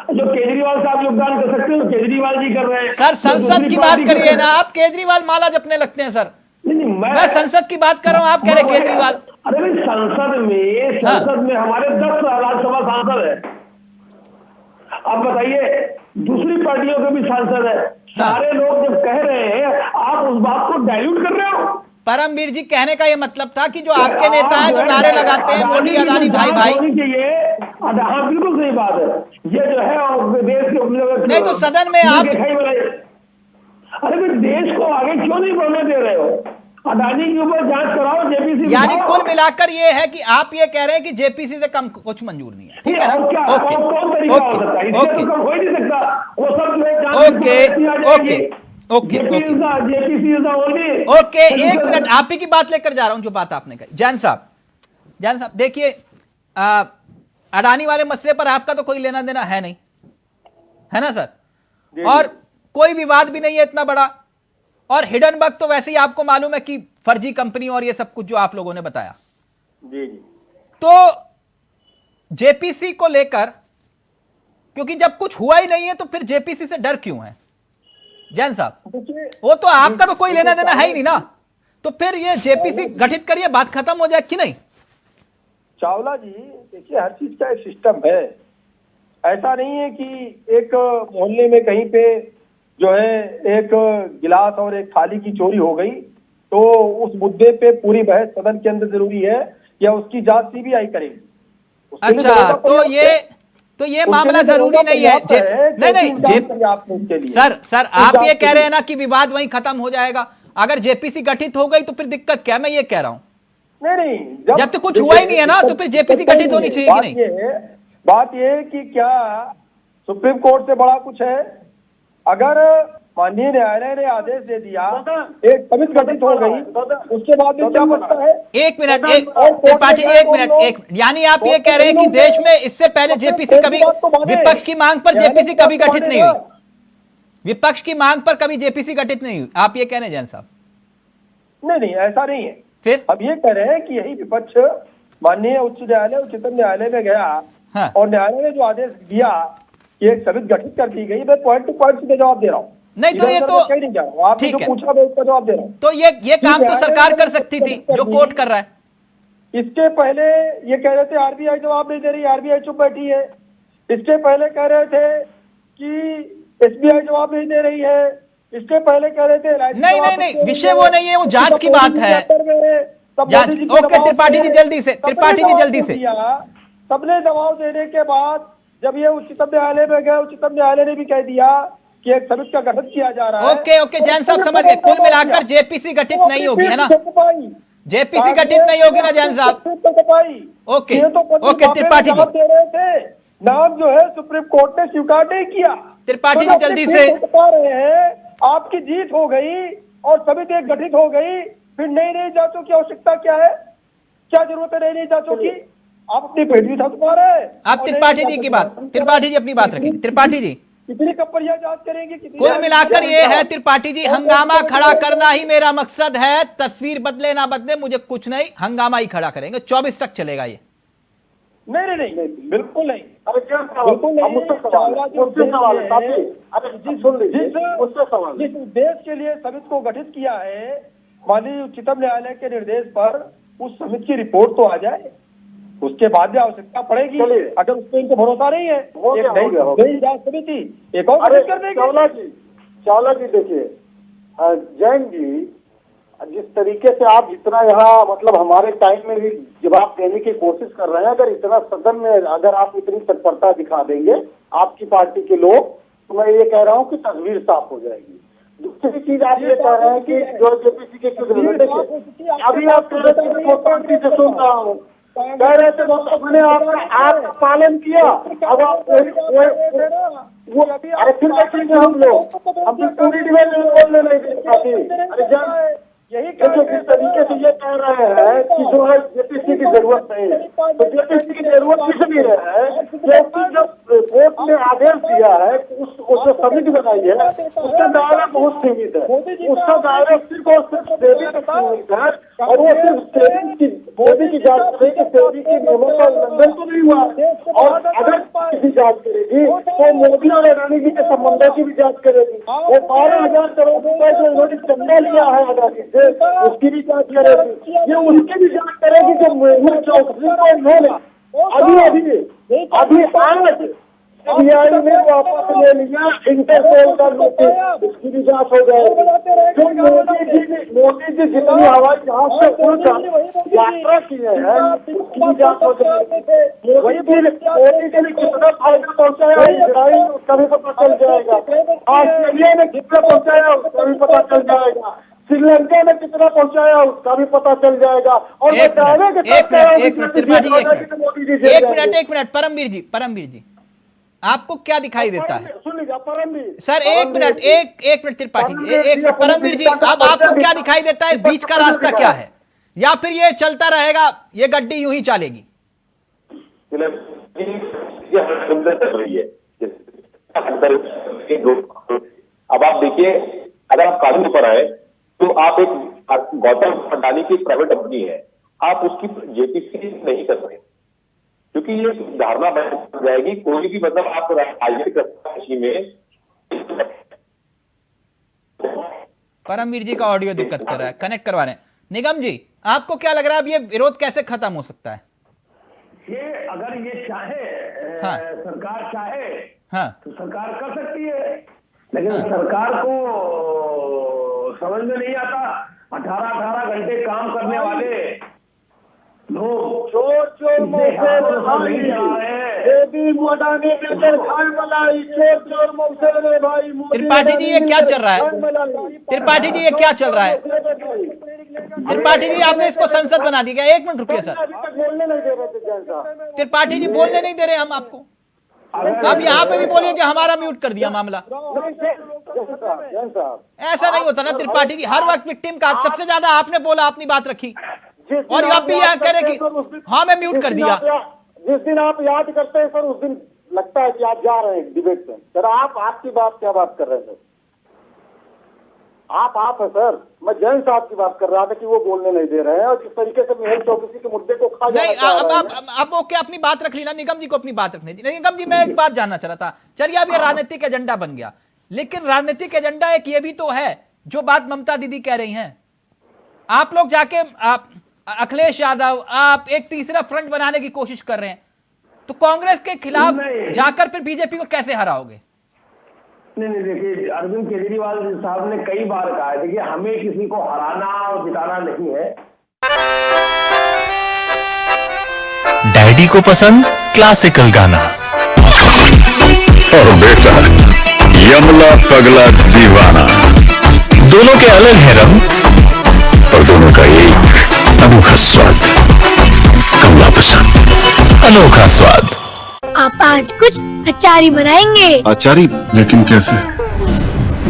जो केजरीवाल साहब योगदान कर सकते हैं, केजरीवाल जी कर रहे हैं। सर संसद की बात करिए ना, आप केजरीवाल माला जपने लगते हैं सर। नहीं, मैं संसद की बात कर रहा हूँ, आप कह रहे केजरीवाल। अरे भाई संसद में हमारे 10 राज्यसभा सांसद है। अब बताइए, दूसरी पार्टियों के भी सांसद है। सारे लोग जब कह रहे हैं, आप उस बात को डाइल्यूट कर रहे हो। परमवीर जी, कहने का ये मतलब था कि जो आपके नेता हैं जो नारे लगाते हैं मोदी अदानी भाई भाई, हाँ बिल्कुल सही बात है। ये जो है देश के नहीं तो सदन में आप, अरे भाई देश को आगे क्यों नहीं बढ़ने दे रहे हो? अदानी के ऊपर जांच कराओ, जेपीसी। यानी कुल मिलाकर ये है कि आप ये कह रहे हैं कि जेपीसी से कम कुछ मंजूर नहीं है, ठीक है ना? ओके ओके, एक मिनट, आप ही की बात लेकर जा रहा हूं जो बात आपने कही। जैन साहब देखिए, अडानी वाले मसले पर आपका तो कोई लेना देना है नहीं, है ना सर? और कोई विवाद भी नहीं है इतना बड़ा। और हिडनबर्ग तो वैसे ही आपको मालूम है कि फर्जी कंपनी और ये सब कुछ जो आप लोगों ने बताया। जी। तो जेपीसी को लेकर, क्योंकि जब कुछ हुआ ही नहीं है तो फिर जेपीसी से डर क्यों है जैन साहब? वो तो आपका तो कोई लेना देना है ही नहीं ना, तो फिर ये जेपीसी गठित करिए, बात खत्म हो जाए कि नहीं? चावला जी देखिए, हर चीज का एक सिस्टम है। ऐसा नहीं है कि एक मोहल्ले में कहीं पे जो है एक गिलास और एक थाली की चोरी हो गई तो उस मुद्दे पे पूरी बहस सदन के अंदर जरूरी है या उसकी जांच सीबीआई करेगी। अच्छा, तो ये मामला जरूरी नहीं है। नहीं सर आप ये कह रहे हैं ना कि विवाद वहीं खत्म हो जाएगा। अगर जेपीसी गठित हो गई तो फिर दिक्कत क्या? मैं ये कह रहा हूं नहीं, जब तो कुछ हुआ ही नहीं है ना, तो फिर जेपीसी गठित होनी चाहिए कि नहीं? बात ये है कि क्या सुप्रीम कोर्ट से बड़ा कुछ है? अगर माननीय न्यायालय ने आदेश दे दिया, एक समिति गठित हो गई, उसके बाद में क्या बनता है? एक मिनट, त्रिपाठी जी, एक मिनट, यानी आप ये कह रहे हैं कि देश में इससे पहले जेपीसी कभी, विपक्ष की मांग पर जेपीसी कभी गठित नहीं हुई, विपक्ष की मांग पर कभी जेपीसी गठित नहीं हुई, आप ये कह रहे हैं जैन साहब? नहीं, ऐसा नहीं है। फिर अब ये कह रहे हैं कि यही विपक्ष माननीय उच्च न्यायालय, उच्चतम न्यायालय में गया। हाँ। और न्यायालय ने जो आदेश दिया कि एक समिति गठित कर दी गई, मैं पॉइंट टू पॉइंट सीधे जवाब दे रहा हूँ। नहीं तो ये तो नहीं जा रहा हूँ, आपने जो पूछा मैं उसका जवाब दे रहा हूँ। तो ये काम तो सरकार कर सकती थी जो कोर्ट कर रहा है। इसके पहले ये कह रहे थे आरबीआई जवाब नहीं दे रही, आरबीआई चुप बैठी है। इसके पहले कह रहे थे कि एसबीआई जवाब नहीं दे रही है। इसके पहले कह रहे थे नहीं, विषय वो नहीं है, वो जांच की बात है। ओके त्रिपाठी जी जल्दी से, सबने दबाव देने के बाद जब ये उच्चतम न्यायालय में गए, उच्चतम न्यायालय ने भी कह दिया कि एक समिति का गठन किया जा रहा है। ओके जैन साहब समझ गए, कुल मिलाकर जेपीसी गठित नहीं होगी, है ना? जेपीसी गठित नहीं होगी ना जैन साहब? ओके त्रिपाठी जी दे रहे थे, नाम जो है सुप्रीम कोर्ट ने स्वीकार नहीं किया। त्रिपाठी जी जल्दी से, बता रहे हैं आपकी जीत हो गई और समिति एक गठित हो गई, फिर नई जांचों की आवश्यकता क्या है? क्या जरूरत है नई जांचों की? आप अपनी पेट भी थक पा रहे हैं। आप त्रिपाठी जी की बात, त्रिपाठी जी अपनी बात रखेंगे। त्रिपाठी जी कितनी कंपनियां जांच करेंगे? कुल मिलाकर ये है त्रिपाठी जी, हंगामा खड़ा करना ही मेरा मकसद है। तस्वीर बदले ना बदले मुझे कुछ नहीं, हंगामा ही खड़ा करेंगे। 24 तक चलेगा ये। नहीं, बिल्कुल नहीं। जिस उद्देश्य के लिए समिति को गठित किया है, माननीय उच्चतम न्यायालय के निर्देश पर, उस समिति की रिपोर्ट तो आ जाए। उसके बाद भी आवश्यकता पड़ेगी। अगर उस पर इनको भरोसा नहीं है, एक नई जांच समिति एक और गठित कर देंगे। चावला जी देखिए, जैन जी, जिस तरीके से आप जितना यहाँ मतलब हमारे टाइम में भी जवाब देने की कोशिश कर रहे हैं, अगर इतना सदन में अगर आप इतनी तत्परता दिखा देंगे आपकी पार्टी के लोग, तो मैं ये कह रहा हूँ कि तस्वीर साफ हो जाएगी। दूसरी चीज आप ये कह रहे हैं कि जो जेपीसी के अभी आप शांति से सुन रहा हूँ, कह रहे थे मैंने आपका पालन किया, अब आप वो अरे फिर देखेंगे हम लोग, हम भी पूरी डिबेट में बोलने नहीं दे पाते। अरे यही क्योंकि किस तरीके से ये कह रहे हैं कि जो है जेपीसी की जरूरत नहीं है, तो जेपीसी की जरूरत किस लिए है? क्योंकि जब कोर्ट ने आदेश दिया है, उसने समिति बनाई है, उसका दायरा बहुत सीमित है, उसका दायरा सिर्फ और सिर्फ सेबी तक सीमित है, और वो सिर्फ सेबी की जांच करेगी, सेबी के नियमों का उल्लंघन तो नहीं हुआ, और अगर किसी जांच करेगी तो मोदी और अडानी जी के संबंधों की भी जांच करेगी। वो 12,000 करोड़ रुपए जो उन्होंने चंदा लिया है अडानी से, उसकी भी जांच करेगी, ये उसकी भी जांच करेगी जो मेहुल चौकसी को उन्होंने अभी आज सीबीआई ने वापस ले लिया इंटरपोल का नोटिस, उसकी भी जांच हो जाएगी। जो मोदी जी जितनी हवाई जहाज से यात्रा किए हैं उसकी भी जांच हो जाएगी। मोदी जी ने कितना फायदा पहुंचाया इजराइल, उसका भी पता चल जाएगा। ऑस्ट्रेलिया ने कितना पहुंचाया उसका भी पता चल जाएगा। श्रीलंका में कितना पहुंचाया उसका भी पता चल जाएगा। और एक मिनट परमवीर जी, आपको क्या दिखाई देता है? सुन लीजिए परमवीर सर, एक मिनट त्रिपाठी जी, एक मिनट परमवीर जी, अब आपको क्या दिखाई देता है? बीच का रास्ता क्या है, या फिर ये चलता रहेगा, ये गड्डी यूं ही चलेगी? अब आप देखिए, अगर आप कानून पर आए तो आप एक गौतम अडानी की प्राइवेट कंपनी है, आप उसकी जेपीसी नहीं कर रहे, क्योंकि ये धारणा बन जाएगी कोई भी, मतलब आप राजनीतिक में। परमवीर जी का ऑडियो दिक्कत कर रहा है, कनेक्ट करवा रहे हैं। निगम जी, आपको क्या लग रहा है अब ये विरोध कैसे खत्म हो सकता है? ये अगर ये चाहे, हाँ। सरकार चाहे, हाँ, तो सरकार कर सकती है, लेकिन सरकार को समझ में नहीं आता। 18 घंटे काम करने वाले लोग चोर नहीं जा रहे हैं। त्रिपाठी जी ये क्या चल रहा है? त्रिपाठी जी ये क्या चल रहा है? त्रिपाठी जी आपने इसको संसद बना दी क्या? एक मिनट रुकिए सर, बोलने नहीं दे रहे थे। त्रिपाठी जी बोलने नहीं दे रहे हम आपको। अब यहाँ पे भी बोलिए कि हमारा म्यूट कर दिया मामला। ऐसा नहीं होता ना त्रिपाठी जी, हर वक्त विक्टिम का। सबसे ज्यादा आपने बोला, अपनी बात रखी, और आप भी यहाँ कह रहे कि हाँ मैं म्यूट कर दिया। जिस दिन आप याद करते हैं सर, उस दिन लगता है कि आप जा रहे हैं डिबेट में। सर आपकी बात क्या बात कर रहे थे? आप है सर, मैं जैन साहब की बात कर रहा था कि वो बोलने नहीं दे रहे हैं, और किस तरीके से मेहुल चौकसी के मुद्दे को खा नहीं। अब ओके, अपनी बात रख ली ना। निगम जी को अपनी बात रखनी थी। निगम जी, मैं एक बात जानना चाह रहा था। चलिए अब ये राजनीतिक एजेंडा बन गया, लेकिन राजनीतिक एजेंडा एक ये भी तो है, जो बात ममता दीदी कह रही हैं, आप लोग जाके अखिलेश यादव, आप एक तीसरा फ्रंट बनाने की कोशिश कर रहे हैं, तो कांग्रेस के खिलाफ जाकर फिर बीजेपी को कैसे हराओगे? नहीं, देखिए अरविंद केजरीवाल साहब ने कई बार कहा है, देखिए हमें किसी को हराना और जिताना नहीं है। डैडी को पसंद क्लासिकल गाना, और बेटा यमला पगला दीवाना, दोनों के अलग है रंग, और दोनों का एक अनोखा स्वाद। कमला पसंद, अनोखा स्वाद। आप आज कुछ अचारी बनाएंगे? अचारी? लेकिन कैसे?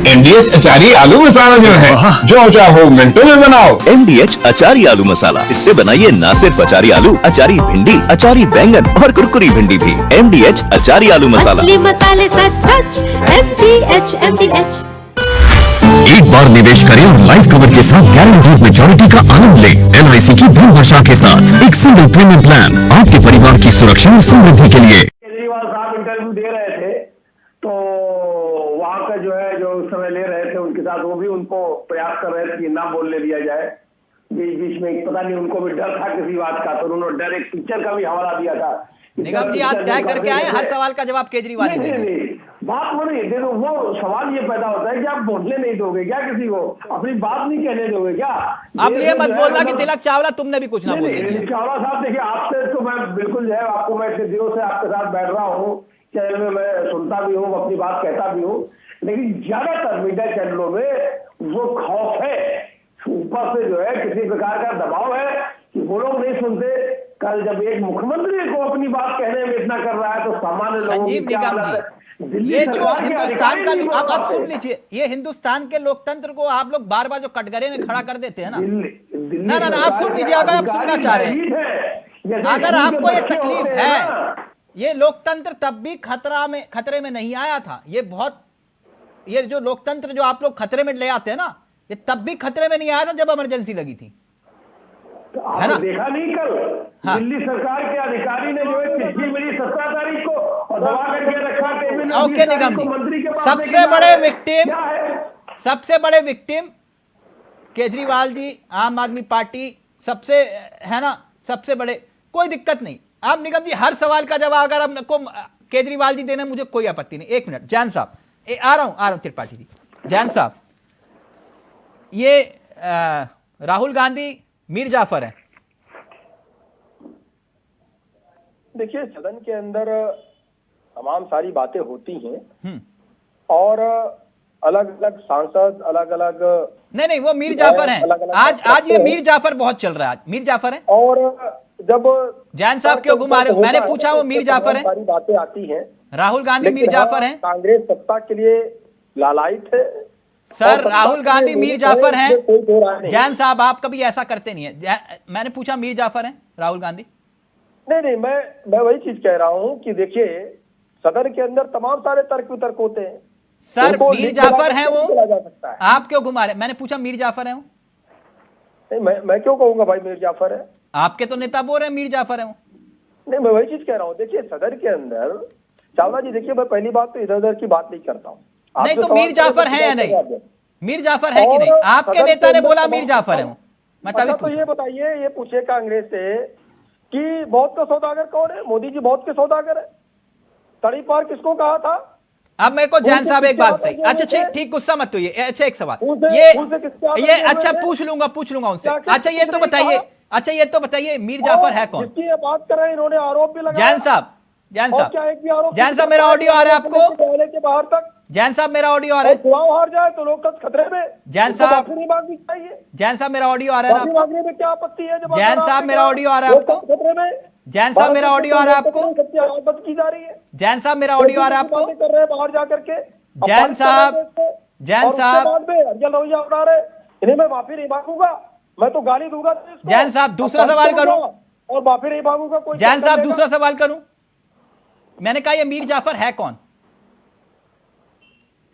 MDH अचारी आलू मसाला जो है, जो चाहो मिनटों में बनाओ। MDH अचारी आलू मसाला, इससे बनाइए ना सिर्फ अचारी आलू, अचारी भिंडी, अचारी बैंगन और कुरकुरी भिंडी भी। MDH अचारी आलू मसाला, असली मसाले सच MDH। एक बार निवेश करें और लाइफ कवर के साथ गारंटीड मेजॉरिटी का आनंद लें। LIC की धन वर्षा के साथ एक सिंगल प्रीमियम प्लान, आपके परिवार की सुरक्षा और समृद्धि के लिए। केजरीवाल साहब इंटरव्यू दे रहे थे, तो वहाँ का जो है, जो उस समय ले रहे थे उनके साथ, वो भी उनको प्रयास कर रहे थे कि ना बोलने दिया जाए। बीच बीच में पता नहीं उनको भी डर था किसी बात का, तो उन्होंने डर एक पिक्चर का भी हवाला दिया था। निगम जी, आप तय करके आए, हर सवाल का जवाब केजरीवाल ही देंगे। बात वो नहीं, देखो वो सवाल ये पैदा होता है कि आप बोलने नहीं दोगे क्या, किसी को अपनी बात नहीं कहने दोगे क्या? अब ये मत बोलना कि तिलक चावला तुमने भी कुछ ना बोल दिया। चावला साहब देखिए, आपसे तो मैं बिल्कुल जो है, आपको मैं इतने दिनों से आपके साथ बैठ रहा हूँ, चैनल में मैं सुनता भी हूँ, अपनी बात कहता भी हूँ, लेकिन ज्यादातर मीडिया चैनलों में वो खौफ है, ऊपर से जो है किसी प्रकार का दबाव है कि वो लोग नहीं सुनते। कल जब एक मुख्यमंत्री को अपनी बात कहने में इतना कर रहा है तो सामान्य लोगों की क्या हालत है? ये जो हिंदुस्तान का, आप सुन लीजिए, ये हिंदुस्तान के लोकतंत्र को आप लोग बार बार जो कटघरे में खड़ा कर देते हैं ना, ना आप सुन लीजिए, अगर आप सुनना चाह रहे हैं, अगर आपको ये तकलीफ है, ये लोकतंत्र तब भी खतरे में नहीं आया था। ये जो लोकतंत्र जो आप लोग खतरे में ले आते हैं ना, ये तब भी खतरे में नहीं आया था जब इमरजेंसी लगी थी, है ना? देखा नहीं कल दिल्ली सरकार के अधिकारी ने जो है चिट्ठी मिली 17 तारीख को और दबा करके रखा। ओके निगम जी, सबसे बड़े विक्टिम केजरीवाल जी, आम आदमी पार्टी, सबसे, है ना, सबसे बड़े, कोई दिक्कत नहीं। आप निगम जी हर सवाल का जवाब अगर आपको केजरीवाल जी देना, मुझे कोई आपत्ति नहीं। एक मिनट जैन साहब, आ रहा हूं त्रिपाठी जी। जैन साहब, ये राहुल गांधी मीर जाफर है। देखिए, सदन के अंदर तमाम सारी बातें होती हैं और अलग अलग सांसद अलग अलग, नहीं वो मीर जाफर हैं। आज ये मीर जाफर बहुत चल रहा है, आज मीर जाफर है। और जब जैन साहब क्यों घुमा रहे हो? मैंने पूछा, वो मीर जाफर है। सारी बातें आती हैं, राहुल गांधी मीर जाफर हैं। कांग्रेस सत्ता के लिए लालायित है सर, राहुल गांधी मीर जाफर हैं। जैन साहब, आप कभी ऐसा करते नहीं है। मैंने पूछा मीर जाफर हैं राहुल गांधी? नहीं, मैं वही चीज कह रहा हूं कि देखिए, सदन के अंदर तमाम सारे तर्क वितर्क होते हैं। सर, मीर जाफर हैं वो? आप क्यों घुमा रहे? मैंने पूछा मीर जाफर हैं वो? नहीं, मैं क्यों कहूंगा भाई मीर जाफर है? आपके तो नेता बोल रहे हैं मीर जाफर है वो। नहीं, मैं वही चीज कह रहा हूँ। देखिए, सदन के अंदर चावला जी, देखिए, मैं पहली बात तो इधर उधर की बात नहीं करता हूँ। नहीं तो मीर जाफर है या नहीं? मीर जाफर है कि नहीं? आपके नेता ने बोला मीर जाफर है वो। मैं तभी तो ये बताइए, ये पूछिए कांग्रेस से कि बहुत का सौदागर कौन है? मोदी जी बहुत के सौदागर है। तड़ी पार किसको कहा था? अब मेरे को जैन साहब एक बात बताइए। अच्छा ठीक, गुस्सा मत होइए। अच्छा, एक सवाल ये अच्छा पूछ लूंगा उनसे। अच्छा ये तो बताइए मीर जाफर है कौन? जिसकी बात कर रहे हैं, इन्होंने आरोप भी लगाया। जैन साहब मेरा ऑडियो आ रहा है आपको? के बाहर तक जैन साहब मेरा ऑडियो आ रहा है? चुनाव हार जाए तो लोकतंत्र खतरे में। जैन साहब नहीं मांगनी चाहिए। जैन साहब मेरा ऑडियो आ रहा है आपको? मांगने में क्या आपत्ति है? जैन साहब मेरा ऑडियो आ रहा है आपको? खतरे में। जैन साहब मेरा ऑडियो आ रहा है आपको? की जा रही है। जैन साहब मेरा ऑडियो आ रहा है आपको? कर रहे हैं बाहर जाकर के। जैन साहब रवैया उड़ा रहे, इन्हें मैं माफी नहीं मांगूंगा, मैं तो गाली दूंगा। जैन साहब दूसरा सवाल करूं और माफी नहीं मांगूंगा। कोई जैन साहब दूसरा सवाल करूं? मैंने कहा ये मीर जाफर है कौन?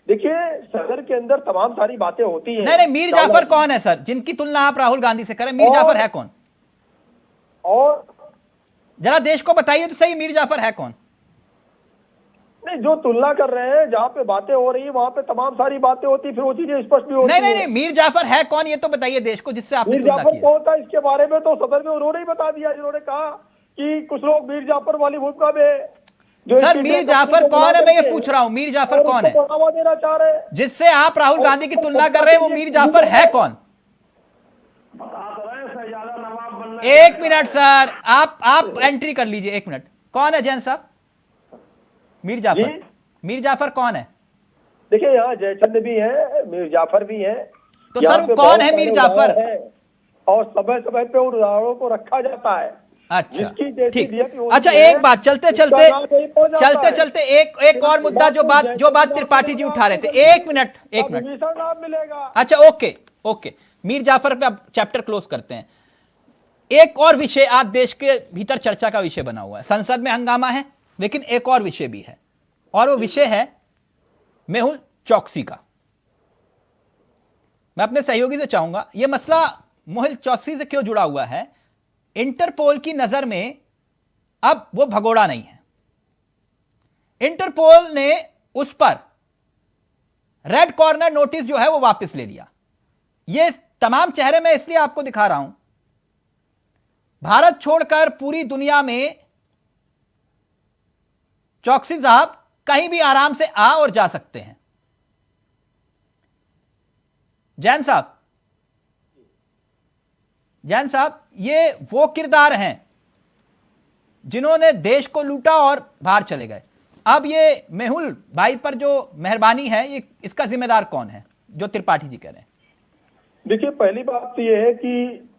देखिए, सदन के अंदर तमाम सारी बातें होती हैं। नहीं, मीर जाफर कौन है सर, जिनकी तुलना आप राहुल गांधी से करें? मीर जाफर है कौन? और जरा देश को बताइए तो सही, मीर जाफर है कौन? नहीं, जो तुलना कर रहे हैं, जहां पे बातें हो रही है वहां पे तमाम सारी बातें होती, फिर वो चीजें स्पष्ट भी होती है। नहीं, मीर जाफर है कौन, ये तो बताइए देश को, जिससे आपने तुलना की। मीर जाफर कौन था, इसके बारे में तो सदन में उन्होंने ही बता दिया, जिन्होंने कहा कि कुछ लोग मीर जाफर वाली भूमिका में। सर, मीर जाफर कौन है, मैं ये पूछ रहा हूं, मीर जाफर कौन है बढ़ावा देना चाह रहे हैं, जिससे आप राहुल गांधी की तुलना कर रहे हैं? वो मीर जाफर है कौन? एक मिनट सर, आप एंट्री कर लीजिए, एक मिनट। कौन है जैन साहब? मीर जाफर कौन है? देखिए, यहाँ जयचंद भी है, मीर जाफर भी है। तो सर कौन है मीर जाफर? और समय समय पे उदाहरणों को रखा जाता है। अच्छा ठीक। अच्छा, एक बात चलते चलते एक और मुद्दा, जो बात त्रिपाठी जी उठा रहे थे। एक मिनट मिलेगा। अच्छा ओके, मीर जाफर पे अब चैप्टर क्लोज करते हैं। एक और विषय आज देश के भीतर चर्चा का विषय बना हुआ है। संसद में हंगामा है, लेकिन एक और विषय भी है, और वो विषय है मेहुल चौकसी का। मैं अपने सहयोगी से चाहूंगा, यह मसला मेहुल चौकसी से क्यों जुड़ा हुआ है। इंटरपोल की नजर में अब वो भगोड़ा नहीं है। इंटरपोल ने उस पर रेड कॉर्नर नोटिस जो है वो वापस ले लिया। ये तमाम चेहरे मैं इसलिए आपको दिखा रहा हूं, भारत छोड़कर पूरी दुनिया में चौकसी साहब कहीं भी आराम से आ और जा सकते हैं। जैन साहब ये वो किरदार हैं जिन्होंने देश को लूटा और बाहर चले गए। अब ये मेहुल भाई पर जो मेहरबानी है, ये इसका जिम्मेदार कौन है, जो त्रिपाठी जी कह रहे हैं? देखिए, पहली बात तो यह है कि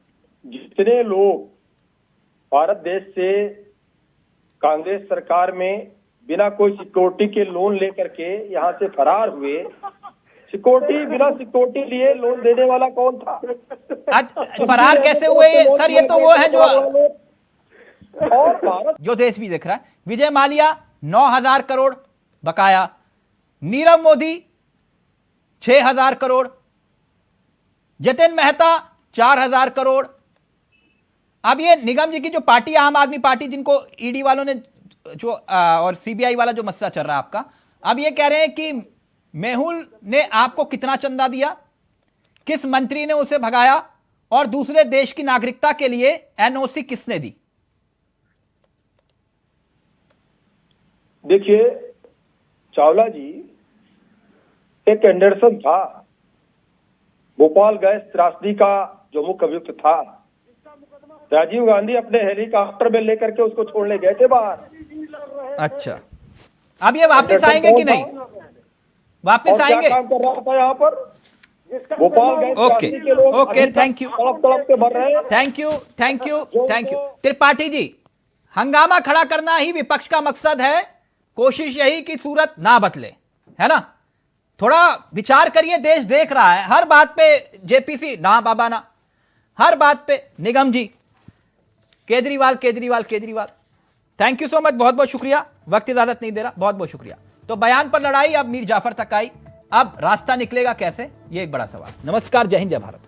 जितने लोग भारत देश से कांग्रेस सरकार में बिना कोई सिक्योरिटी के लोन लेकर के यहां से फरार हुए, बिना सिक्योरिटी लिए लोन देने वाला कौन था? फरार कैसे हुए ये सर? ये तो वो है जो और भारत जो देश भी दिख रहा है। विजय माल्या 9,000 करोड़ बकाया, नीरव मोदी 6,000 करोड़, जतिन मेहता 4,000 करोड़। अब ये निगम जी की जो पार्टी, आम आदमी पार्टी, जिनको ईडी वालों ने जो और सीबीआई वाला जो मसला चल रहा है आपका, अब ये कह रहे हैं कि मेहुल ने आपको कितना चंदा दिया, किस मंत्री ने उसे भगाया और दूसरे देश की नागरिकता के लिए एनओसी किसने दी? देखिए, चावला जी एक एंडरसन था, भोपाल गैस त्रासदी का जो मुख्य अभियुक्त था। राजीव गांधी अपने हेलीकॉप्टर में लेकर के उसको छोड़ने गए थे बाहर। अच्छा, अब ये वापस आएंगे कि नहीं? वापस आएंगे? काम कर रहा था यहाँ पर भोपाल गैस ओके त्रासदी के लोग ओके, थैंक यू, तड़प के मर रहे हैं। Thank you thank you thank you. Tripathi ji, हंगामा खड़ा करना ही विपक्ष का मकसद है, कोशिश यही कि सूरत ना बदले, है ना? थोड़ा विचार करिए, देश देख रहा है। हर बात पे जेपीसी ना बाबा ना, हर बात पे Nigam ji, Kejriwal Kejriwal Kejriwal. Thank you so much, बहुत बहुत शुक्रिया, वक्त इजाजत नहीं दे रहा, बहुत बहुत शुक्रिया। तो बयान पर लड़ाई अब मीर जाफर तक आई, अब रास्ता निकलेगा कैसे, ये एक बड़ा सवाल। नमस्कार, जय हिंद, जय भारत।